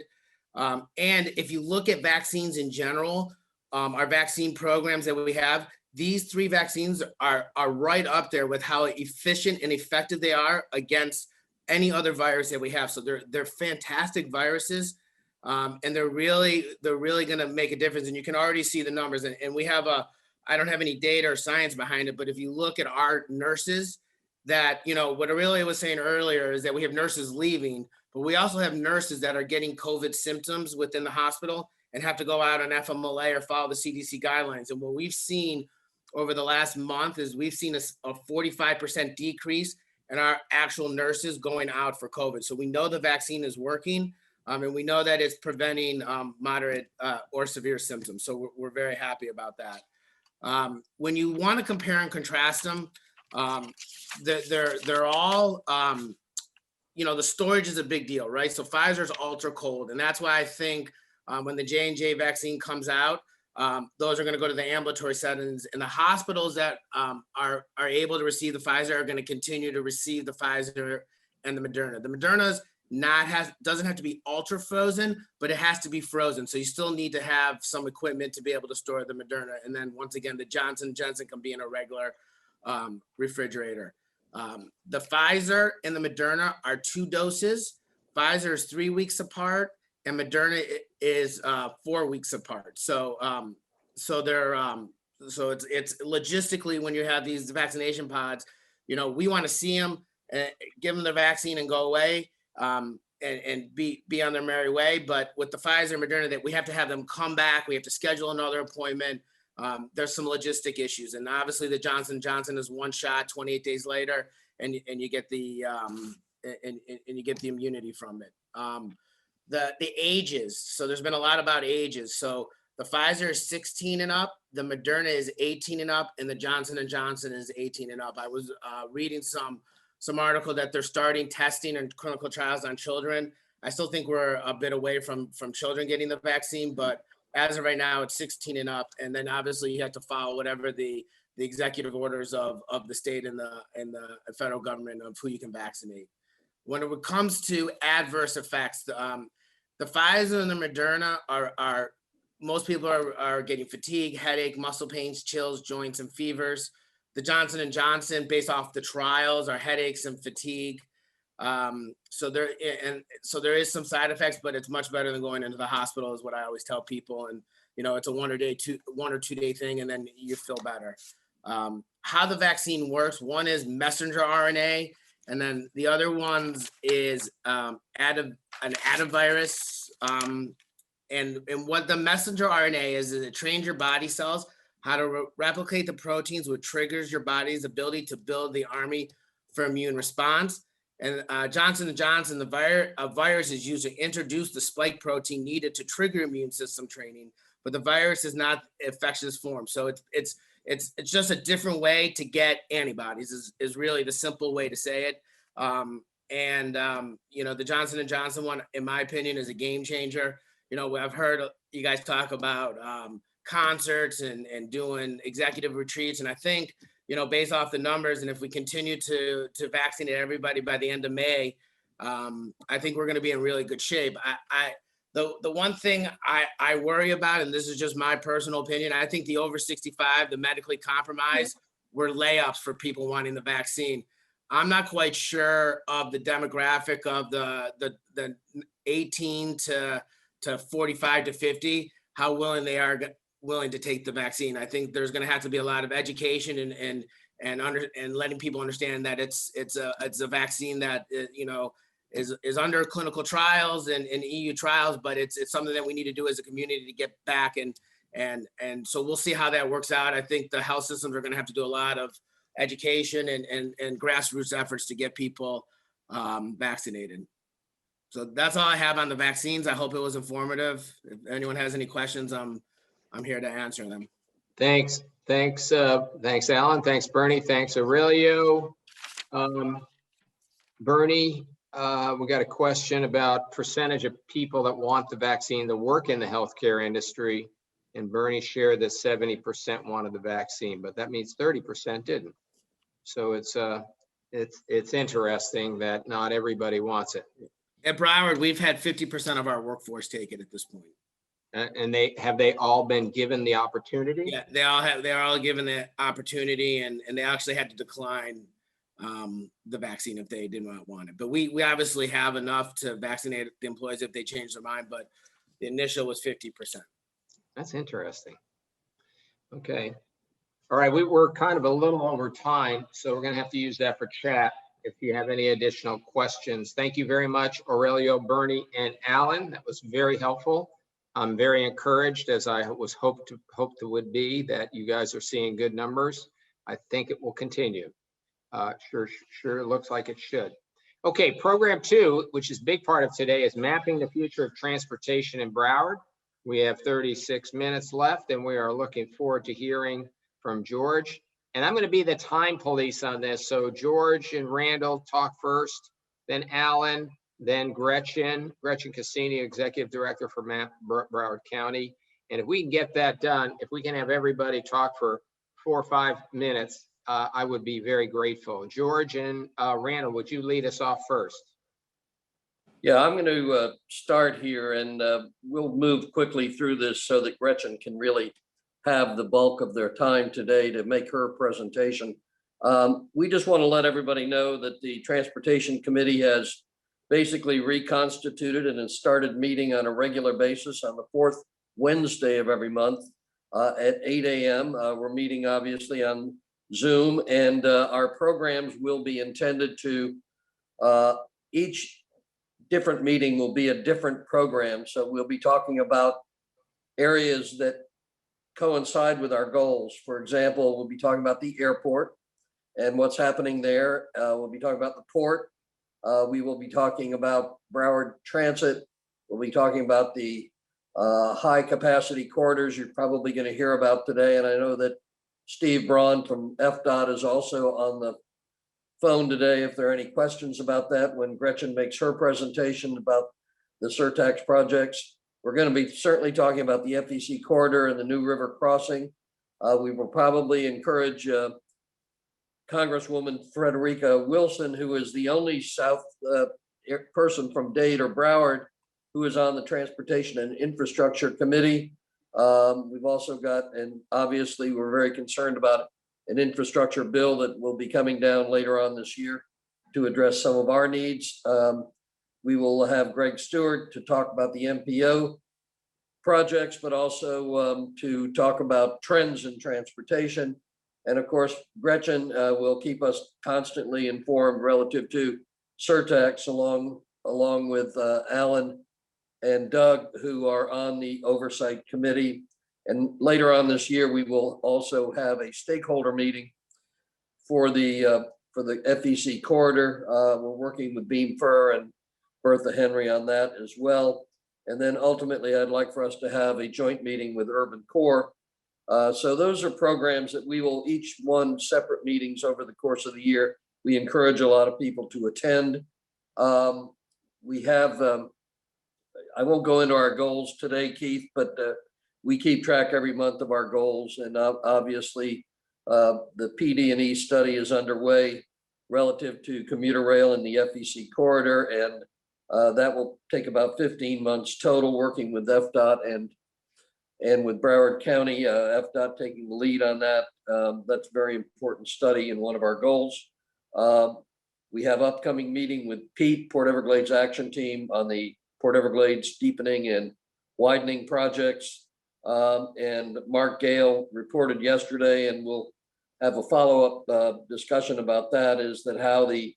And if you look at vaccines in general, our vaccine programs that we have, these 3 vaccines are right up there with how efficient and effective they are against any other virus that we have. So they're fantastic viruses, and they're really going to make a difference. And you can already see the numbers. And we have I don't have any data or science behind it, but if you look at our nurses, that, what Aurelia was saying earlier is that we have nurses leaving, but we also have nurses that are getting COVID symptoms within the hospital and have to go out on FMLA or follow the CDC guidelines. And what we've seen over the last month is we've seen a 45% decrease in our actual nurses going out for COVID. So we know the vaccine is working, and we know that it's preventing moderate or severe symptoms. So we're very happy about that. When you want to compare and contrast them, they're all, the storage is a big deal, right? So Pfizer's ultra cold, and that's why I think when the J&J vaccine comes out, those are going to go to the ambulatory settings, and the hospitals that are able to receive the Pfizer are going to continue to receive the Pfizer and the Moderna. The Moderna's doesn't have to be ultra frozen, but it has to be frozen. So you still need to have some equipment to be able to store the Moderna. And then once again, the Johnson & Johnson can be in a regular refrigerator. The Pfizer and the Moderna are 2 doses. Pfizer is 3 weeks apart, and Moderna is 4 weeks apart. So it's logistically, when you have these vaccination pods, we want to see them, give them the vaccine and go away, and be on their merry way. But with the Pfizer and Moderna, that we have to have them come back, we have to schedule another appointment. There's some logistic issues, and obviously the Johnson & Johnson is 1 shot, 28 days later, and you get the and you get the immunity from it. The ages. So there's been a lot about ages. So the Pfizer is 16 and up, the Moderna is 18 and up, and the Johnson & Johnson is 18 and up. I was reading some article that they're starting testing and clinical trials on children. I still think we're a bit away from children getting the vaccine, but as of right now, it's 16 and up. And then obviously you have to follow whatever the executive orders of the state and the federal government of who you can vaccinate. When it comes to adverse effects, the Pfizer and the Moderna are most people are getting fatigue, headache, muscle pains, chills, joints, and fevers. The Johnson & Johnson, based off the trials, are headaches and fatigue. So there is some side effects, but it's much better than going into the hospital, is what I always tell people. And it's a 1 or 2 day thing, and then you feel better. How the vaccine works: one is messenger RNA, and then the other ones is an adenovirus. And what the messenger RNA is it trains your body cells how to replicate the proteins, which triggers your body's ability to build the army for immune response. And Johnson & Johnson, a virus is used to introduce the spike protein needed to trigger immune system training, but the virus is not infectious form. So it's just a different way to get antibodies is really the simple way to say it. The Johnson & Johnson one, in my opinion, is a game changer. I've heard you guys talk about concerts and doing executive retreats. And I think, based off the numbers, and if we continue to vaccinate everybody by the end of May, I think we're going to be in really good shape. The one thing I worry about, and this is just my personal opinion, I think the over 65, the medically compromised, were layups for people wanting the vaccine. I'm not quite sure of the demographic of the 18 to 45 to 50, how willing to take the vaccine. I think there's going to have to be a lot of education and letting people understand that it's a vaccine that is under clinical trials and EU trials, but it's something that we need to do as a community to get back, and so we'll see how that works out. I think the health systems are going to have to do a lot of education and grassroots efforts to get people vaccinated. So that's all I have on the vaccines. I hope it was informative. If anyone has any questions, I'm here to answer them. Thanks, Alan. Thanks, Bernie. Thanks, Aurelio. Bernie, we got a question about percentage of people that want the vaccine to work in the healthcare industry. And Bernie shared that 70% wanted the vaccine, but that means 30% didn't. So it's interesting that not everybody wants it. At Broward, we've had 50% of our workforce take it at this point. And they all been given the opportunity? Yeah, they're all given the opportunity, and they actually had to decline the vaccine if they did not want it. But we obviously have enough to vaccinate the employees if they change their mind, but the initial was 50%. That's interesting. Okay. All right, we're kind of a little over time, so we're gonna have to use that for chat if you have any additional questions. Thank you very much, Aurelio, Bernie, and Alan. That was very helpful. I'm very encouraged, as I was hoped to would be, that you guys are seeing good numbers. I think it will continue. Sure looks like it should. Okay, program 2, which is a big part of today, is mapping the future of transportation in Broward. We have 36 minutes left, and we are looking forward to hearing from George. And I'm going to be the time police on this. So George and Randall talk first, then Alan, then Gretchen Cassini, Executive Director for MAP Broward County. And if we can get that done, if we can have everybody talk for 4 or 5 minutes, I would be very grateful. George and Randall, would you lead us off first? Yeah, I'm going to start here, and we'll move quickly through this so that Gretchen can really have the bulk of their time today to make her presentation. We just want to let everybody know that the Transportation Committee has basically reconstituted and has started meeting on a regular basis on the 4th Wednesday of every month at 8 a.m. We're meeting obviously on Zoom, and our programs will be intended to, each different meeting will be a different program. So we'll be talking about areas that coincide with our goals. For example, we'll be talking about the airport and what's happening there. We'll be talking about the port. We will be talking about Broward Transit. We'll be talking about the high capacity corridors you're probably going to hear about today. And I know that Steve Braun from FDOT is also on the phone today if there are any questions about that when Gretchen makes her presentation about the surtax projects. We're going to be certainly talking about the FEC corridor and the New River crossing. We will probably encourage Congresswoman Frederica Wilson, who is the only South person from Dade or Broward who is on the Transportation and Infrastructure Committee. We've also got, and obviously we're very concerned about an infrastructure bill that will be coming down later on this year to address some of our needs. We will have Greg Stewart to talk about the MPO projects, but also to talk about trends in transportation. And of course, Gretchen will keep us constantly informed relative to surtax along with Alan and Doug, who are on the oversight committee. And later on this year, we will also have a stakeholder meeting for the FEC corridor. We're working with Beam Fur and Bertha Henry on that as well. And then ultimately, I'd like for us to have a joint meeting with Urban Corps. So those are programs that we will each one separate meetings over the course of the year. We encourage a lot of people to attend. We have, I won't go into our goals today, Keith, but we keep track every month of our goals. And obviously the PD&E study is underway relative to commuter rail in the FEC corridor. And that will take about 15 months total, working with FDOT and with Broward County, FDOT taking the lead on that. That's a very important study and one of our goals. We have upcoming meeting with Pete, Port Everglades Action Team, on the Port Everglades deepening and widening projects. And Mark Gale reported yesterday, and we'll have a follow-up discussion about that, is that how the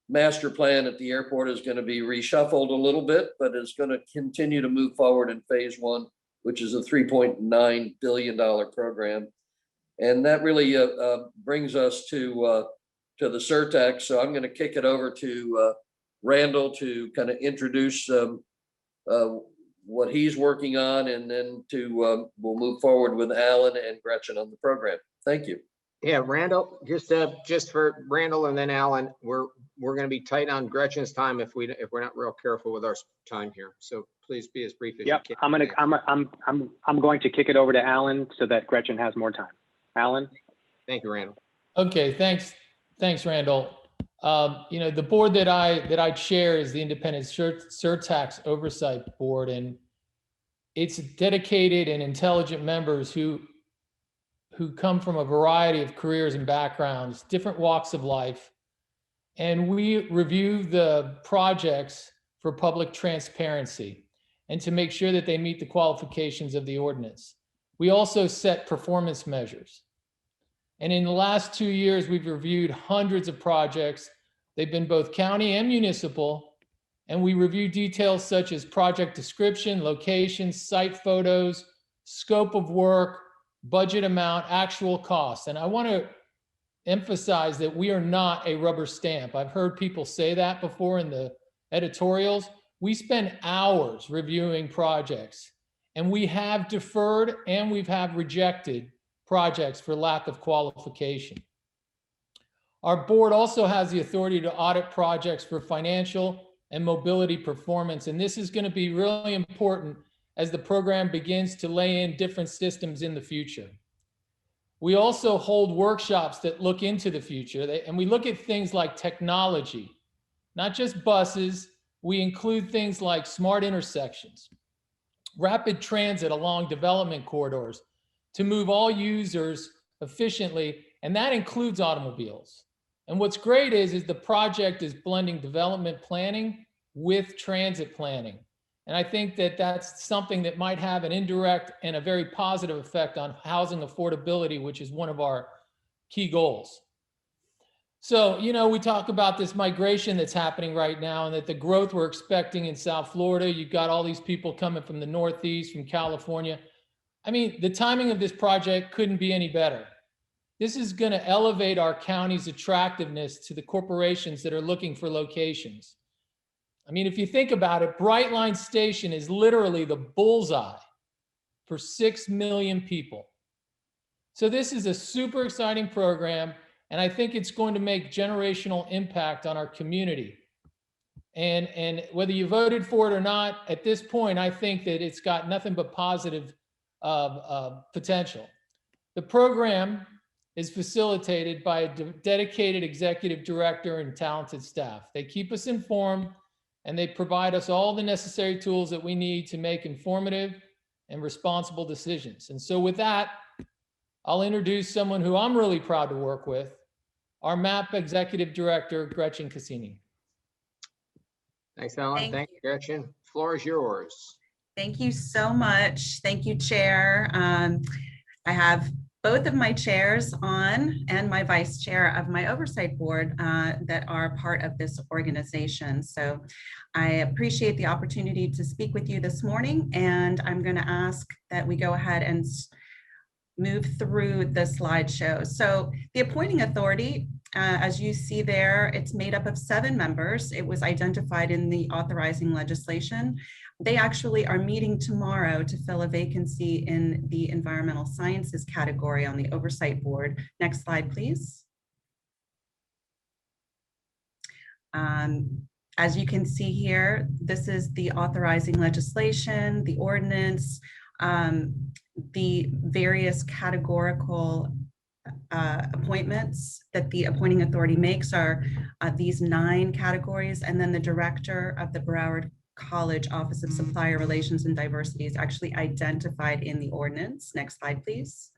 master plan at the airport is going to be reshuffled a little bit, but is going to continue to move forward in phase 1, which is a $3.9 billion program. And that really brings us to the surtax. So I'm going to kick it over to Randall to kind of introduce what he's working on, and then we'll move forward with Alan and Gretchen on the program. Thank you. Yeah, Randall, just for Randall and then Alan, we're going to be tight on Gretchen's time if we're not real careful with our time here. So please be as brief as you can. I'm going to kick it over to Alan so that Gretchen has more time. Alan. Thank you, Randall. Okay, thanks, Randall. The board that I chair is the Independent Surtax Oversight Board, and it's dedicated and intelligent members who come from a variety of careers and backgrounds, different walks of life. And we review the projects for public transparency and to make sure that they meet the qualifications of the ordinance. We also set performance measures. And in the last 2 years, we've reviewed hundreds of projects. They've been both county and municipal, And we review details such as project description, location, site photos, scope of work, budget amount, actual costs. And I want to emphasize that we are not a rubber stamp. I've heard people say that before in the editorials. We spend hours reviewing projects, and we have deferred and we have rejected projects for lack of qualification. Our board also has the authority to audit projects for financial and mobility performance, and this is going to be really important as the program begins to lay in different systems in the future. We also hold workshops that look into the future, and we look at things like technology, not just buses. We include things like smart intersections, rapid transit along development corridors to move all users efficiently, and that includes automobiles. And what's great is the project is blending development planning with transit planning. And I think that that's something that might have an indirect and a very positive effect on housing affordability, which is one of our key goals. So, you know, we talk about this migration that's happening right now and that the growth we're expecting in South Florida. You've got all these people coming from the Northeast, from California. I mean, the timing of this project couldn't be any better. This is going to elevate our county's attractiveness to the corporations that are looking for locations. I mean, if you think about it, Brightline Station is literally the bullseye for 6 million people. So this is a super exciting program, and I think it's going to make generational impact on our community. And whether you voted for it or not, at this point, I think that it's got nothing but positive potential. The program is facilitated by a dedicated executive director and talented staff. They keep us informed, and they provide us all the necessary tools that we need to make informative and responsible decisions. And so with that, I'll introduce someone who I'm really proud to work with, our MAP Executive Director, Gretchen Cassini. Thanks, Alan. Thank you, Gretchen. Floor is yours. Thank you so much. Thank you, Chair. I have both of my chairs on and my vice chair of my oversight board that are part of this organization. So I appreciate the opportunity to speak with you this morning, and I'm going to ask that we go ahead and move through the slideshow. So the appointing authority, as you see there, it's made up of 7 members. It was identified in the authorizing legislation. They actually are meeting tomorrow to fill a vacancy in the environmental sciences category on the oversight board. Next slide, please. As you can see here, this is the authorizing legislation, the ordinance, the various categorical appointments that the appointing authority makes are these 9 categories, and then the director of the Broward College Office of Supplier Relations and Diversity is actually identified in the ordinance. Next slide, please.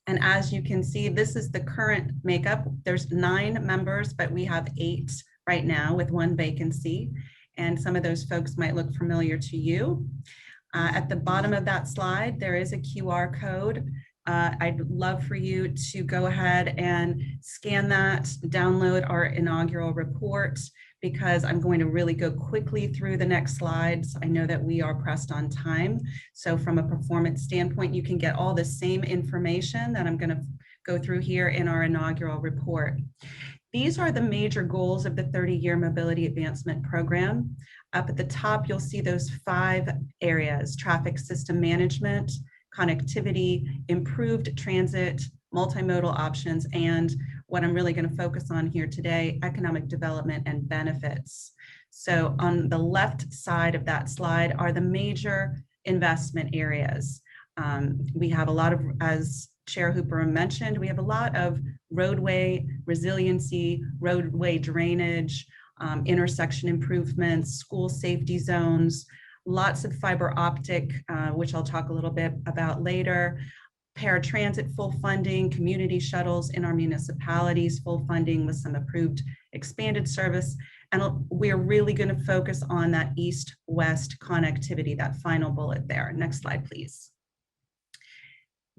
And as you can see, this is the current makeup. There's 9 members, but we have 8 right now with 1 vacancy. And some of those folks might look familiar to you. At the bottom of that slide, there is a QR code. I'd love for you to go ahead and scan that, download our inaugural report, because I'm going to really go quickly through the next slides. I know that we are pressed on time. So from a performance standpoint, you can get all the same information that I'm going to go through here in our inaugural report. These are the major goals of the 30-year Mobility Advancement Program. Up at the top, you'll see those 5 areas: traffic system management, connectivity, improved transit, multimodal options, and what I'm really going to focus on here today, economic development and benefits. So on the left side of that slide are the major investment areas. We have a lot of, as Chair Hooper mentioned, we have a lot of roadway resiliency, roadway drainage, intersection improvements, school safety zones, lots of fiber optic, which I'll talk a little bit about later, paratransit full funding, community shuttles in our municipalities full funding with some approved expanded service. And we're really going to focus on that east-west connectivity, that final bullet there. Next slide, please.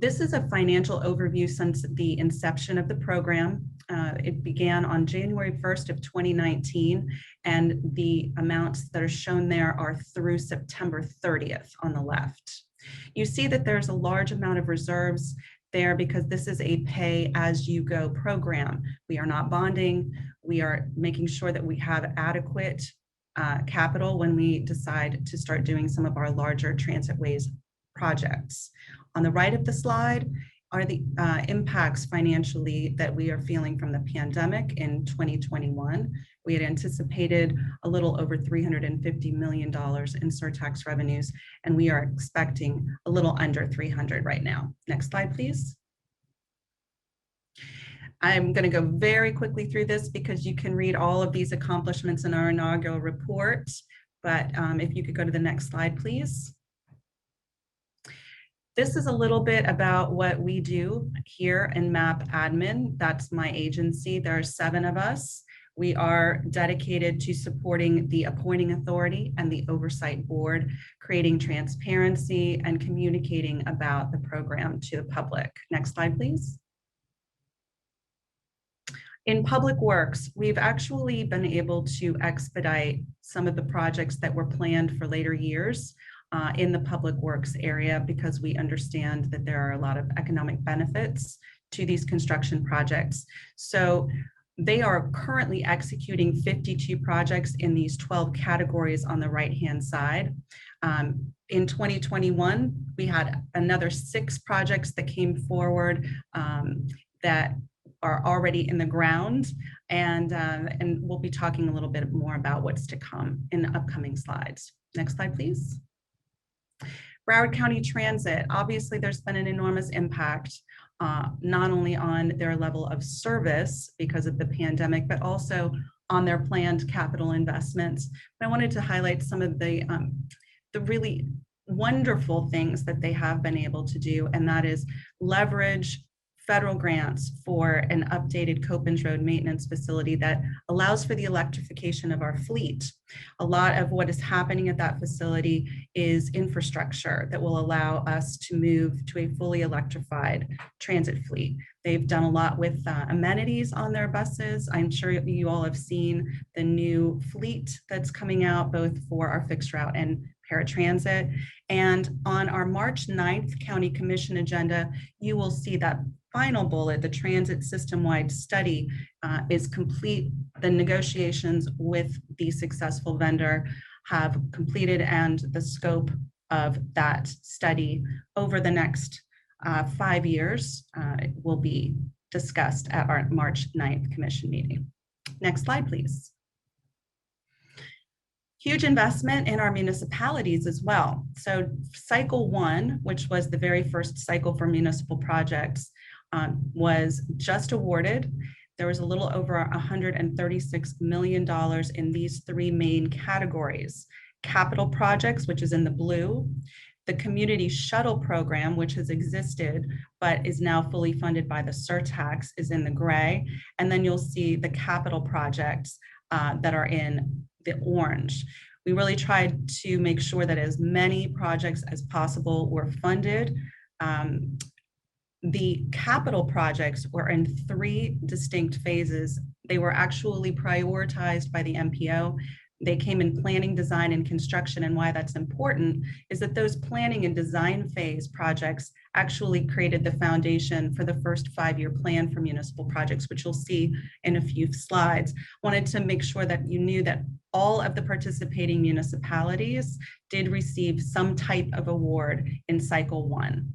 This is a financial overview since the inception of the program. It began on January 1st of 2019, and the amounts that are shown there are through September 30th on the left. You see that there's a large amount of reserves there because this is a pay-as-you-go program. We are not bonding. We are making sure that we have adequate capital when we decide to start doing some of our larger transitways projects. On the right of the slide are the impacts financially that we are feeling from the pandemic in 2021. We had anticipated a little over $350 million in surtax revenues, and we are expecting a little under 300 right now. Next slide, please. I'm going to go very quickly through this because you can read all of these accomplishments in our inaugural report, but if you could go to the next slide, please. This is a little bit about what we do here in MAP Admin. That's my agency. There are 7 of us. We are dedicated to supporting the appointing authority and the oversight board, creating transparency and communicating about the program to the public. Next slide, please. In Public Works, we've actually been able to expedite some of the projects that were planned for later years in the Public Works area because we understand that there are a lot of economic benefits to these construction projects. So they are currently executing 52 projects in these 12 categories on the right-hand side. In 2021, we had another 6 projects that came forward that are already in the ground, and we'll be talking a little bit more about what's to come in the upcoming slides. Next slide, please. Broward County Transit, obviously there's been an enormous impact, not only on their level of service because of the pandemic, but also on their planned capital investments. But I wanted to highlight some of the really wonderful things that they have been able to do, and that is leverage federal grants for an updated Copens Road maintenance facility that allows for the electrification of our fleet. A lot of what is happening at that facility is infrastructure that will allow us to move to a fully electrified transit fleet. They've done a lot with amenities on their buses. I'm sure you all have seen the new fleet that's coming out both for our fixed route and paratransit. And on our March 9th County Commission agenda, you will see that final bullet, the transit system-wide study is complete. The negotiations with the successful vendor have completed, and the scope of that study over the next 5 years will be discussed at our March 9th Commission meeting. Next slide, please. Huge investment in our municipalities as well. So cycle 1, which was the very first cycle for municipal projects, was just awarded. There was a little over $136 million in these 3 main categories. Capital projects, which is in the blue, the community shuttle program, which has existed but is now fully funded by the surtax, is in the gray. And then you'll see the capital projects that are in the orange. We really tried to make sure that as many projects as possible were funded. The capital projects were in 3 distinct phases. They were actually prioritized by the MPO. They came in planning, design, and construction. And why that's important is that those planning and design phase projects actually created the foundation for the first 5-year plan for municipal projects, which you'll see in a few slides. Wanted to make sure that you knew that all of the participating municipalities did receive some type of award in cycle 1.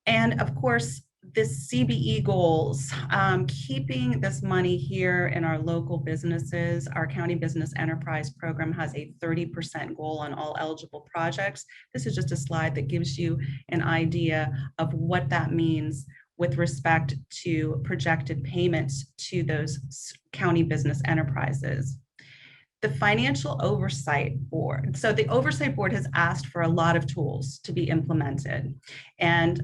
And of course, this CBE goals, keeping this money here in our local businesses. Our county business enterprise program has a 30% goal on all eligible projects. This is just a slide that gives you an idea of what that means with respect to projected payments to those county business enterprises. The Financial Oversight Board. So the Oversight Board has asked for a lot of tools to be implemented. And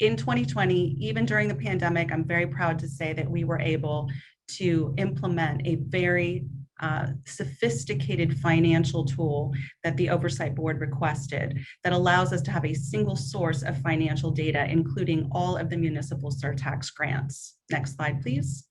in 2020, even during the pandemic, I'm very proud to say that we were able to implement a very sophisticated financial tool that the Oversight Board requested that allows us to have a single source of financial data, including all of the municipal surtax grants. Next slide, please.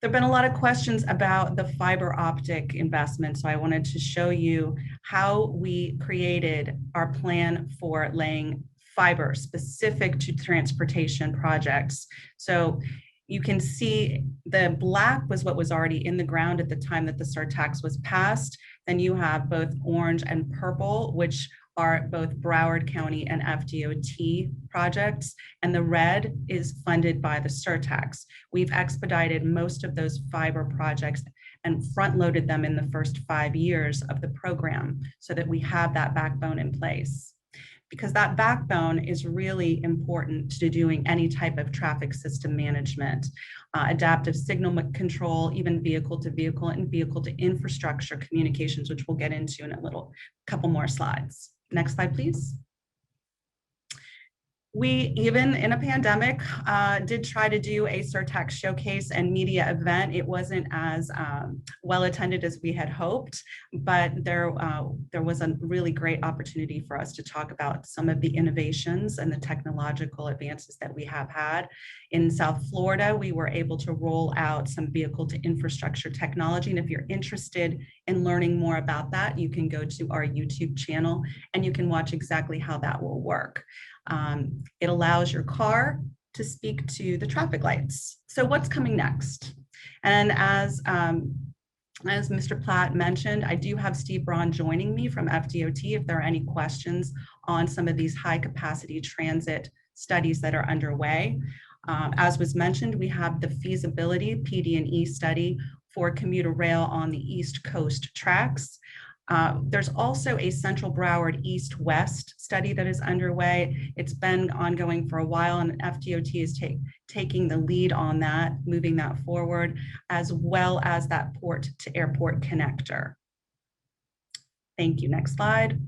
There have been a lot of questions about the fiber optic investment, so I wanted to show you how we created our plan for laying fiber specific to transportation projects. So you can see the black was what was already in the ground at the time that the surtax was passed. Then you have both orange and purple, which are both Broward County and FDOT projects, and the red is funded by the surtax. We've expedited most of those fiber projects and front-loaded them in the first 5 years of the program so that we have that backbone in place. Because that backbone is really important to doing any type of traffic system management, adaptive signal control, even vehicle to vehicle and vehicle to infrastructure communications, which we'll get into in a couple more slides. Next slide, please. We, even in a pandemic, did try to do a surtax showcase and media event. It wasn't as well attended as we had hoped, but there was a really great opportunity for us to talk about some of the innovations and the technological advances that we have had. In South Florida, we were able to roll out some vehicle to infrastructure technology. And if you're interested in learning more about that, you can go to our YouTube channel and you can watch exactly how that will work. It allows your car to speak to the traffic lights. So what's coming next? And as Mr. Platt mentioned, I do have Steve Braun joining me from FDOT if there are any questions on some of these high capacity transit studies that are underway. As was mentioned, we have the feasibility PD&E study for commuter rail on the East Coast tracks. There's also a Central Broward East-West study that is underway. It's been ongoing for a while, and FDOT is taking the lead on that, moving that forward, as well as that port to airport connector. Thank you. Next slide.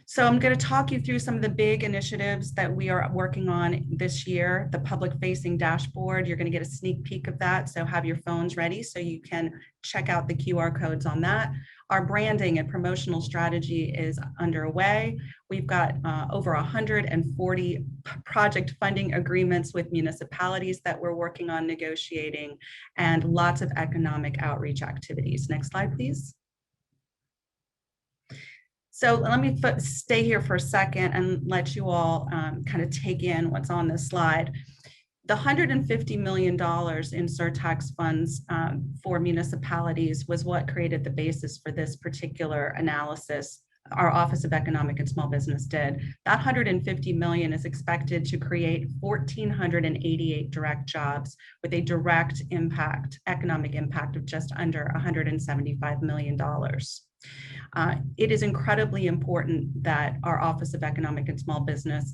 So I'm going to talk you through some of the big initiatives that we are working on this year. The public-facing dashboard, you're going to get a sneak peek of that, so have your phones ready so you can check out the QR codes on that. Our branding and promotional strategy is underway. We've got over 140 project funding agreements with municipalities that we're working on negotiating, and lots of economic outreach activities. Next slide, please. So let me stay here for a second and let you all kind of take in what's on this slide. The $150 million in surtax funds for municipalities was what created the basis for this particular analysis our Office of Economic and Small Business did. That $150 million is expected to create 1,488 direct jobs with a direct impact, economic impact of just under $175 million. It is incredibly important that our Office of Economic and Small Business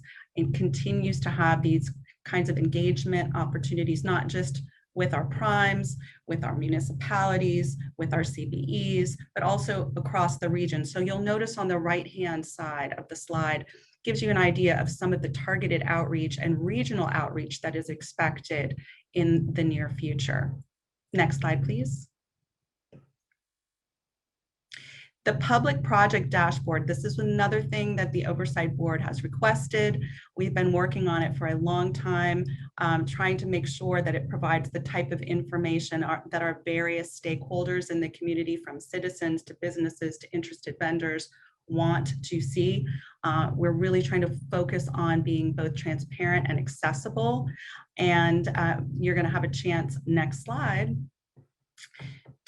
continues to have these kinds of engagement opportunities, not just with our primes, with our municipalities, with our CBEs, but also across the region. So you'll notice on the right-hand side of the slide, gives you an idea of some of the targeted outreach and regional outreach that is expected in the near future. Next slide, please. The public project dashboard, this is another thing that the Oversight Board has requested. We've been working on it for a long time, trying to make sure that it provides the type of information that our various stakeholders in the community, from citizens to businesses to interested vendors, want to see. We're really trying to focus on being both transparent and accessible. And you're going to have a chance, next slide,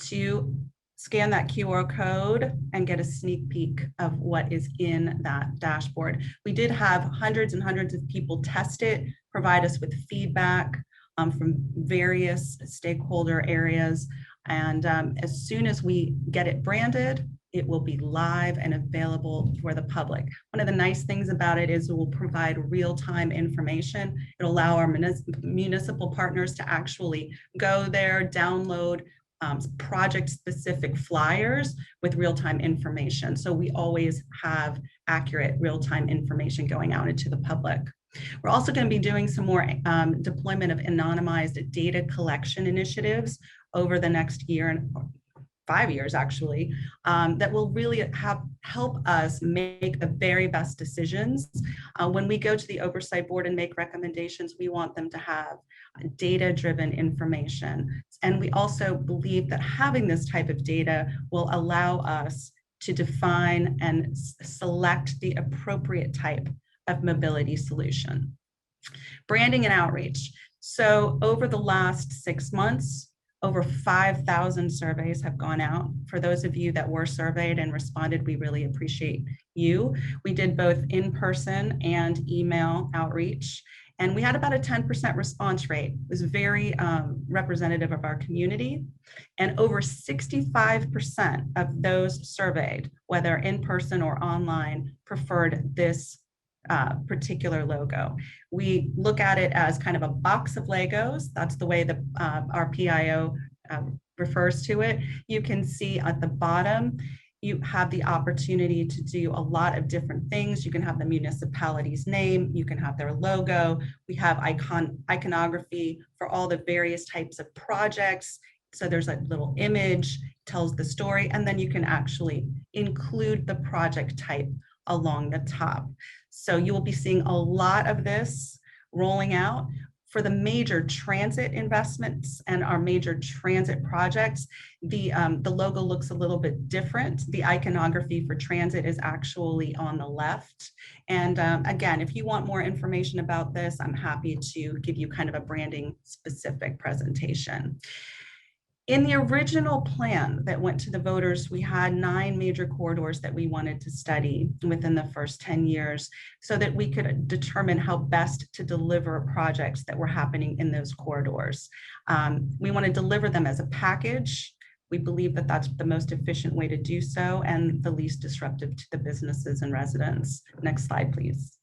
to scan that QR code and get a sneak peek of what is in that dashboard. We did have hundreds and hundreds of people test it, provide us with feedback from various stakeholder areas. And as soon as we get it branded, it will be live and available for the public. One of the nice things about it is it will provide real-time information. It'll allow our municipal partners to actually go there, download project-specific flyers with real-time information. So we always have accurate real-time information going out into the public. We're also going to be doing some more deployment of anonymized data collection initiatives over the next year and 5 years actually, that will really help us make the very best decisions. When we go to the oversight board and make recommendations, we want them to have data-driven information. And we also believe that having this type of data will allow us to define and select the appropriate type of mobility solution. Branding and outreach. So over the last 6 months, over 5,000 surveys have gone out. For those of you that were surveyed and responded, we really appreciate you. We did both in-person and email outreach, and we had about a 10% response rate. It was very representative of our community. And over 65% of those surveyed, whether in person or online, preferred this particular logo. We look at it as kind of a box of Legos. That's the way our PIO refers to it. You can see at the bottom, you have the opportunity to do a lot of different things. You can have the municipality's name, you can have their logo. We have iconography for all the various types of projects. So there's a little image, tells the story, and then you can actually include the project type along the top. So you will be seeing a lot of this rolling out. For the major transit investments and our major transit projects, the logo looks a little bit different. The iconography for transit is actually on the left. And again, if you want more information about this, I'm happy to give you kind of a branding specific presentation. In the original plan that went to the voters, we had 9 major corridors that we wanted to study within the first 10 years so that we could determine how best to deliver projects that were happening in those corridors. We want to deliver them as a package. We believe that that's the most efficient way to do so and the least disruptive to the businesses and residents. Next slide, please.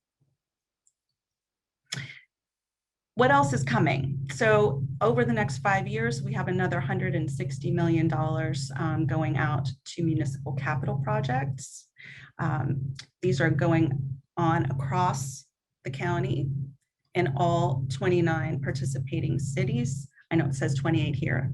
What else is coming? So over the next 5 years, we have another $160 million going out to municipal capital projects. These are going on across the county in all 29 participating cities. I know it says 28 here.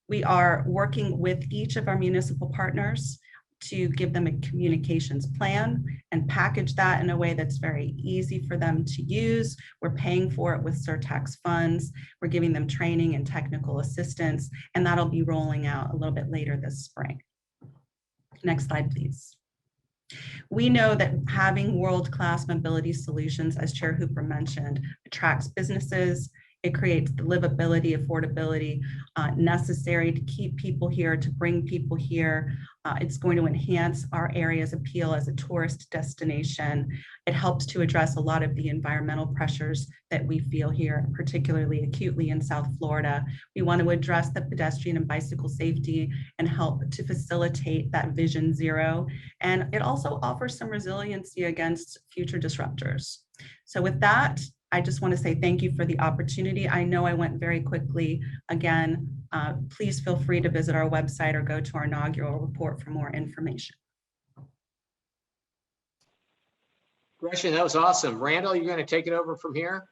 We are working with each of our municipal partners to give them a communications plan and package that in a way that's very easy for them to use. We're paying for it with surtax funds. We're giving them training and technical assistance, and that'll be rolling out a little bit later this spring. Next slide, please. We know that having world-class mobility solutions, as Chair Hooper mentioned, attracts businesses. It creates the livability, affordability necessary to keep people here, to bring people here. It's going to enhance our area's appeal as a tourist destination. It helps to address a lot of the environmental pressures that we feel here, particularly acutely in South Florida. We want to address the pedestrian and bicycle safety and help to facilitate that Vision Zero. And it also offers some resiliency against future disruptors. So with that, I just want to say thank you for the opportunity. I know I went very quickly. Again, please feel free to visit our website or go to our inaugural report for more information. Gretchen, that was awesome. Randall, you're going to take it over from here?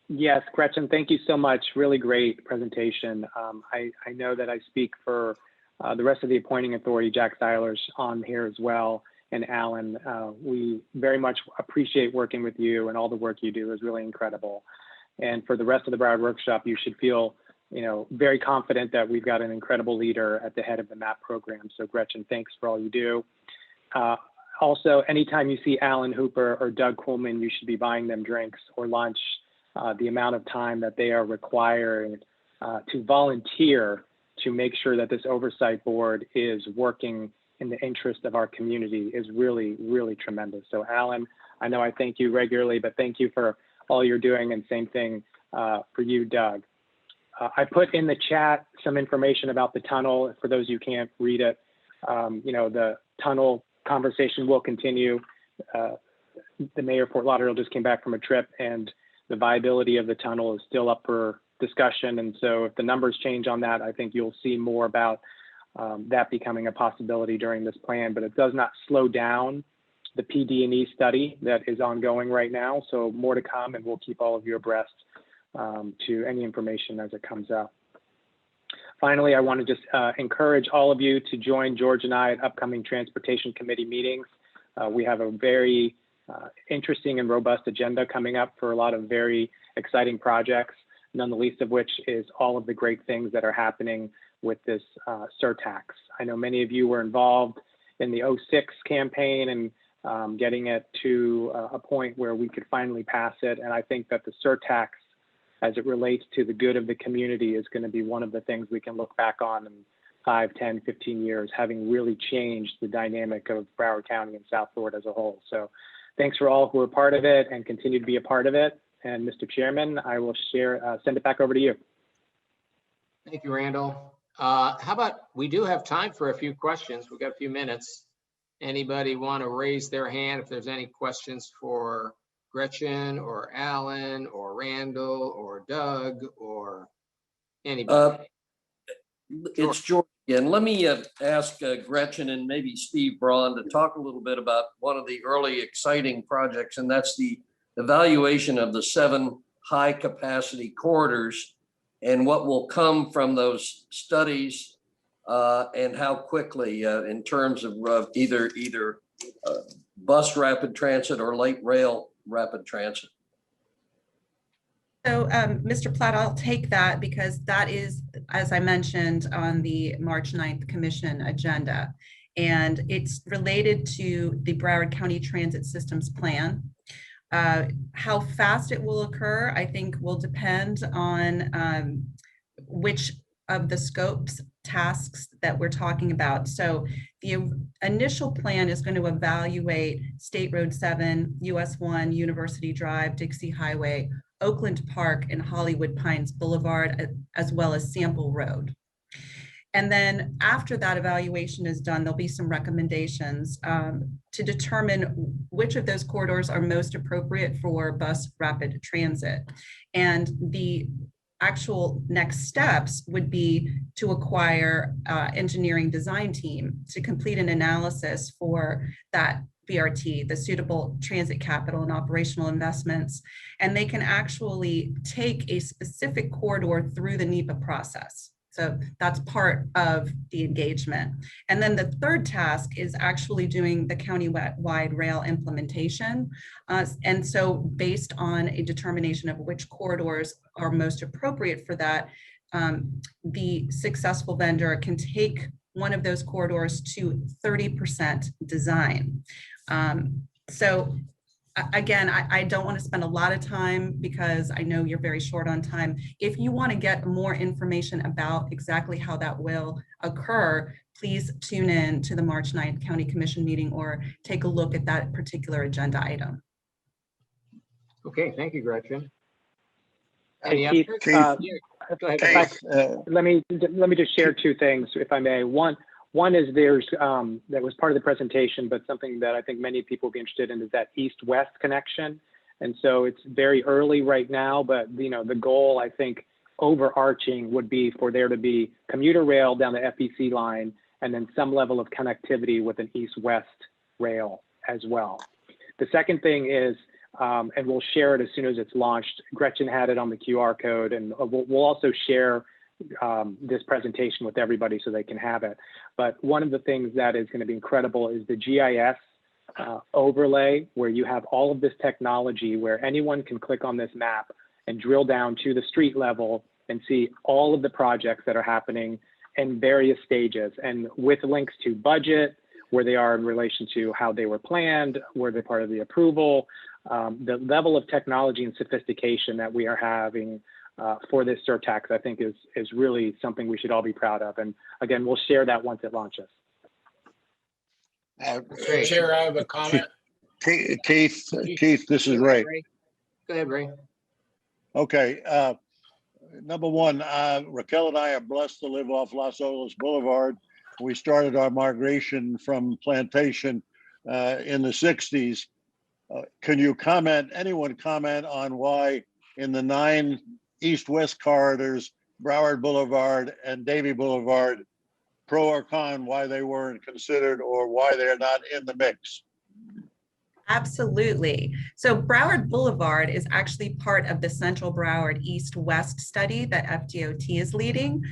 Yes, Gretchen, thank you so much. Really great presentation. I know that I speak for the rest of the appointing authority, Jack Seiler's on here as well. And Alan, we very much appreciate working with you, and all the work you do is really incredible. And for the rest of the Broward Workshop, you should feel, very confident that we've got an incredible leader at the head of the MAP program. So Gretchen, thanks for all you do. Also, anytime you see Alan Hooper or Doug Coolman, you should be buying them drinks or lunch. The amount of time that they are required to volunteer to make sure that this oversight board is working in the interest of our community is really, really tremendous. So Alan, I know I thank you regularly, but thank you for all you're doing, and same thing for you, Doug. I put in the chat some information about the tunnel. For those who can't read it, the tunnel conversation will continue. The mayor of Fort Lauderdale just came back from a trip, and the viability of the tunnel is still up for discussion. And so if the numbers change on that, I think you'll see more about that becoming a possibility during this plan, but it does not slow down the PD&E study that is ongoing right now. So more to come, and we'll keep all of you abreast to any information as it comes up. Finally, I want to just encourage all of you to join George and I at upcoming Transportation Committee meetings. We have a very interesting and robust agenda coming up for a lot of very exciting projects, none the least of which is all of the great things that are happening with this surtax. I know many of you were involved in the 06 campaign and getting it to a point where we could finally pass it. And I think that the surtax, as it relates to the good of the community, is going to be one of the things we can look back on in 5, 10, 15 years, having really changed the dynamic of Broward County and South Florida as a whole. So thanks for all who are part of it and continue to be a part of it. And Mr. Chairman, I will send it back over to you. Thank you, Randall. How about, we do have time for a few questions. We've got a few minutes. Anybody want to raise their hand if there's any questions for Gretchen or Alan or Randall or Doug or anybody? It's George again. Let me ask Gretchen and maybe Steve Braun to talk a little bit about one of the early exciting projects, and that's the evaluation of the 7 high capacity corridors and what will come from those studies and how quickly in terms of either bus rapid transit or light rail rapid transit. So Mr. Platt, I'll take that because that is, as I mentioned, on the March 9th Commission agenda. And it's related to the Broward County Transit Systems Plan. How fast it will occur, I think, will depend on which of the scopes tasks that we're talking about. So the initial plan is going to evaluate State Road 7, US 1, University Drive, Dixie Highway, Oakland Park, and Hollywood Pines Boulevard, as well as Sample Road. And then after that evaluation is done, there'll be some recommendations to determine which of those corridors are most appropriate for bus rapid transit. And the actual next steps would be to acquire engineering design team to complete an analysis for that BRT, the suitable transit capital and operational investments. And they can actually take a specific corridor through the NEPA process. So that's part of the engagement. And then the third task is actually doing the county-wide rail implementation. And so based on a determination of which corridors are most appropriate for that, the successful vendor can take one of those corridors to 30% design. So again, I don't want to spend a lot of time because I know you're very short on time. If you want to get more information about exactly how that will occur, please tune in to the March 9th County Commission meeting or take a look at that particular agenda item. Okay, thank you, Gretchen. Hey, Any Keith, others? Yeah, go ahead. let me just share 2 things, if I may. One is there's that was part of the presentation, but something that I think many people will be interested in is that east-west connection. And so it's very early right now, but the goal, I think, overarching would be for there to be commuter rail down the FEC line and then some level of connectivity with an east-west rail as well. The second thing is, and we'll share it as soon as it's launched. Gretchen had it on the QR code, and we'll also share this presentation with everybody so they can have it. But one of the things that is going to be incredible is the GIS overlay, where you have all of this technology where anyone can click on this map and drill down to the street level and see all of the projects that are happening in various stages, and with links to budget, where they are in relation to how they were planned, where they're part of the approval, the level of technology and sophistication that we are having for this surtax, I think is really something we should all be proud of. And again, we'll share that once it launches. Chair, I have a comment. Keith, this is Ray. Go ahead, Ray. Okay. Number one, Raquel and I are blessed to live off Los Olas Boulevard. We started our migration from Plantation in the 60s. Can you anyone comment on why in the 9 east-west corridors, Broward Boulevard and Davie Boulevard, pro or con, why they weren't considered or why they're not in the mix? Absolutely. So Broward Boulevard is actually part of the Central Broward East-West study that FDOT is leading.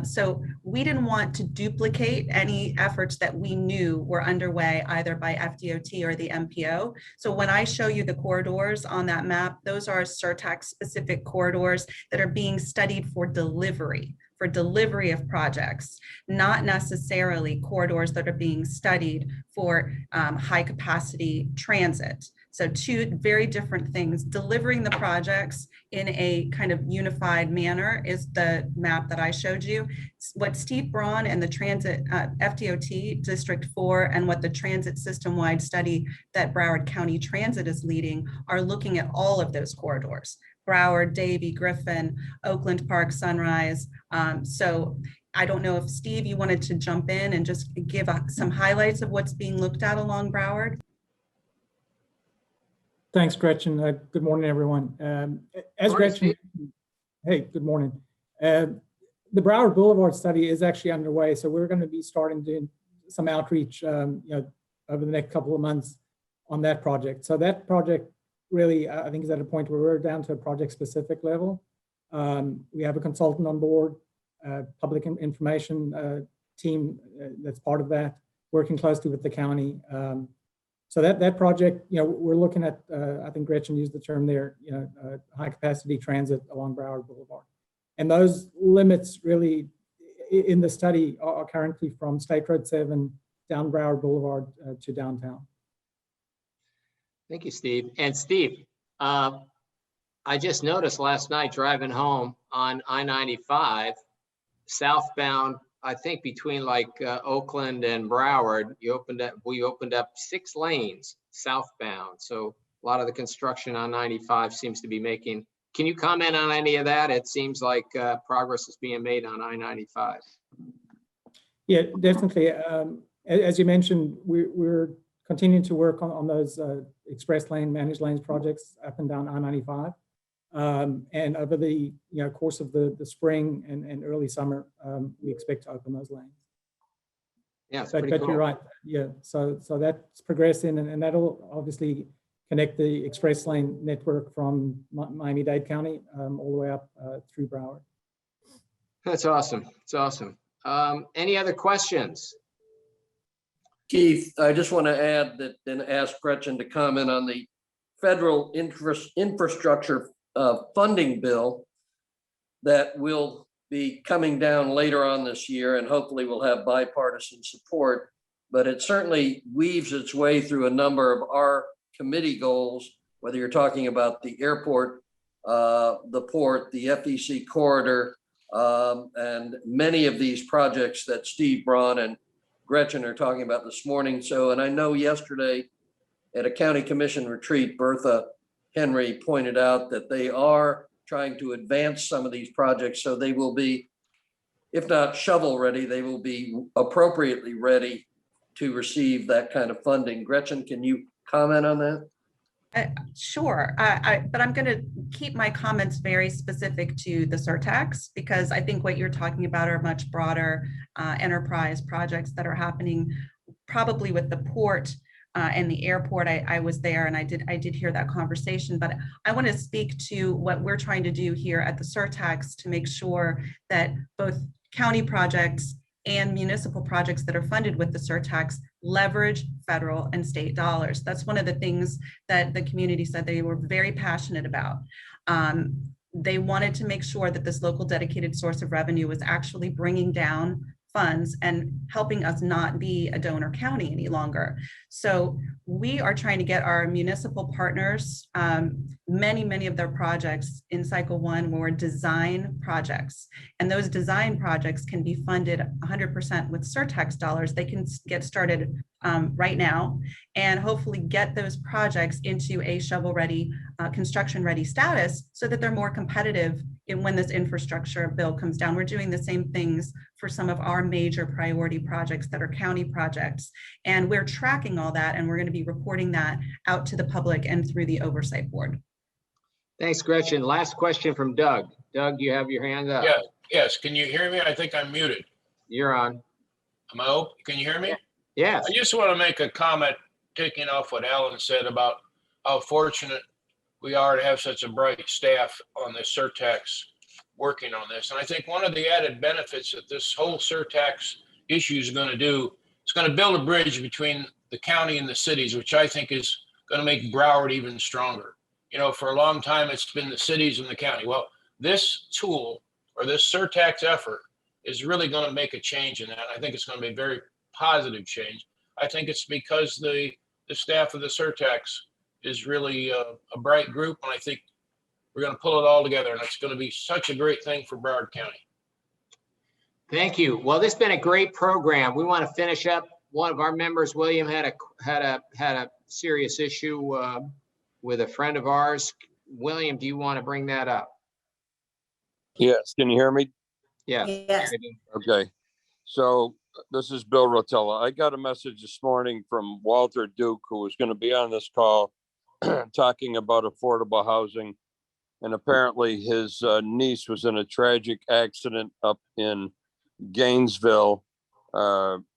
So we didn't want to duplicate any efforts that we knew were underway either by FDOT or the MPO. So when I show you the corridors on that map, those are surtax specific corridors that are being studied for delivery of projects, not necessarily corridors that are being studied for high capacity transit. So two very different things. Delivering the projects in a kind of unified manner is the map that I showed you. What Steve Braun and the transit FDOT District 4 and what the transit system-wide study that Broward County Transit is leading are looking at all of those corridors. Broward, Davie, Griffin, Oakland Park, Sunrise. So I don't know if Steve, you wanted to jump in and just give some highlights of what's being looked at along Broward. Thanks, Gretchen. Good morning, everyone. As Gretchen, hey, good morning. The Broward Boulevard study is actually underway, so we're going to be starting doing some outreach, over the next couple of months on that project. So that project really, I think, is at a point where we're down to a project-specific level. We have a consultant on board, public information team that's part of that, working closely with the county. So that project, we're looking at, I think Gretchen used the term there, high capacity transit along Broward Boulevard. And those limits really in the study are currently from State Road 7 down Broward Boulevard to downtown. Thank you, Steve. And Steve, I just noticed last night driving home on I-95, southbound, I think between like Oakland and Broward, we opened up 6 lanes southbound. So a lot of the construction on 95 seems to be making. Can you comment on any of that? It seems like progress is being made on I-95. Yeah, definitely. As you mentioned, we're continuing to work on those express lane, managed lanes projects up and down I-95. And over the course of the spring and early summer, we expect to open those lanes. Yeah, but cool. You're right. Yeah, so that's progressing, and that'll obviously connect the express lane network from Miami-Dade County all the way up through Broward. That's awesome. It's awesome. Any other questions? Keith, I just want to add that and ask Gretchen to comment on the federal infrastructure funding bill that will be coming down later on this year, and hopefully will have bipartisan support. But it certainly weaves its way through a number of our committee goals, whether you're talking about the airport, the port, the FEC corridor, and many of these projects that Steve Braun and Gretchen are talking about this morning. So, and I know yesterday at a county commission retreat, Bertha Henry pointed out that they are trying to advance some of these projects so they will be, if not shovel ready, they will be appropriately ready to receive that kind of funding. Gretchen, can you comment on that? Sure, but I'm going to keep my comments very specific to the surtax, because I think what you're talking about are much broader enterprise projects that are happening probably with the port and the airport. I was there and I did hear that conversation, but I want to speak to what we're trying to do here at the surtax to make sure that both county projects and municipal projects that are funded with the surtax leverage federal and state dollars. That's one of the things that the community said they were very passionate about. They wanted to make sure that this local dedicated source of revenue was actually bringing down funds and helping us not be a donor county any longer. So we are trying to get our municipal partners, many of their projects in cycle 1 were design projects. And those design projects can be funded 100% with surtax dollars. They can get started right now and hopefully get those projects into a shovel ready, construction ready status so that they're more competitive when this infrastructure bill comes down. We're doing the same things for some of our major priority projects that are county projects. And we're tracking all that, and we're going to be reporting that out to the public and through the oversight board. Thanks, Gretchen. Last question from Doug. Doug, you have your hand up. Yeah, yes. Can you hear me? I think I'm muted. You're on. Am I open? Can you hear me? Yes. I just want to make a comment taking off what Alan said about how fortunate we are to have such a bright staff on this surtax working on this. And I think one of the added benefits that this whole surtax issue is going to do, it's going to build a bridge between the county and the cities, which I think is going to make Broward even stronger. You know, for a long time, it's been the cities and the county. Well, this tool or this surtax effort is really going to make a change in that. I think it's going to be a very positive change. I think it's because the staff of the surtax is really a bright group, and I think we're going to pull it all together, and it's going to be such a great thing for Broward County. Thank you. Well, this has been a great program. We want to finish up. One of our members, William, had a serious issue with a friend of ours. William, do you want to bring that up? Yes, can you hear me? Yeah. Yes. Okay, so this is Bill Rotella. I got a message this morning from Walter Duke, who was going to be on this call talking about affordable housing. And apparently his niece was in a tragic accident up in Gainesville.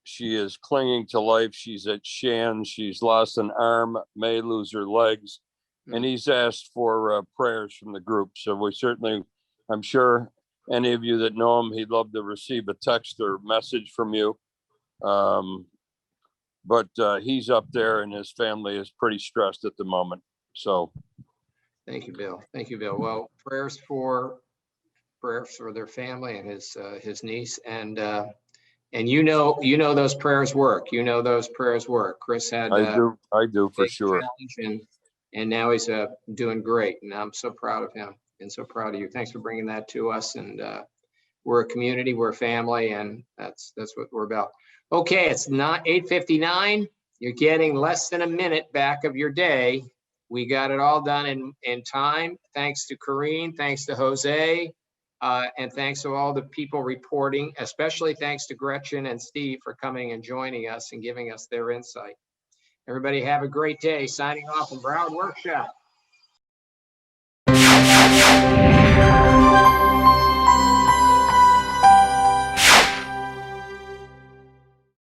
She is clinging to life. She's at Shan. She's lost an arm, may lose her legs. And he's asked for prayers from the group. So we certainly, I'm sure any of you that know him, he'd love to receive a text or message from you. But he's up there and his family is pretty stressed at the moment. So. Thank you, Bill. Thank you, Bill. Well, prayers for their family and his niece, and you know those prayers work. You know those prayers work. Chris had I do for sure. And now he's doing great, and I'm so proud of him and so proud of you. Thanks for bringing that to us. And we're a community, we're a family, and that's what we're about. Okay, it's not 8:59. You're getting less than a minute back of your day. We got it all done in time. Thanks to Corrine, thanks to Jose, and thanks to all the people reporting, especially thanks to Gretchen and Steve for coming and joining us and giving us their insight. Everybody have a great day. Signing off from Broward Workshop.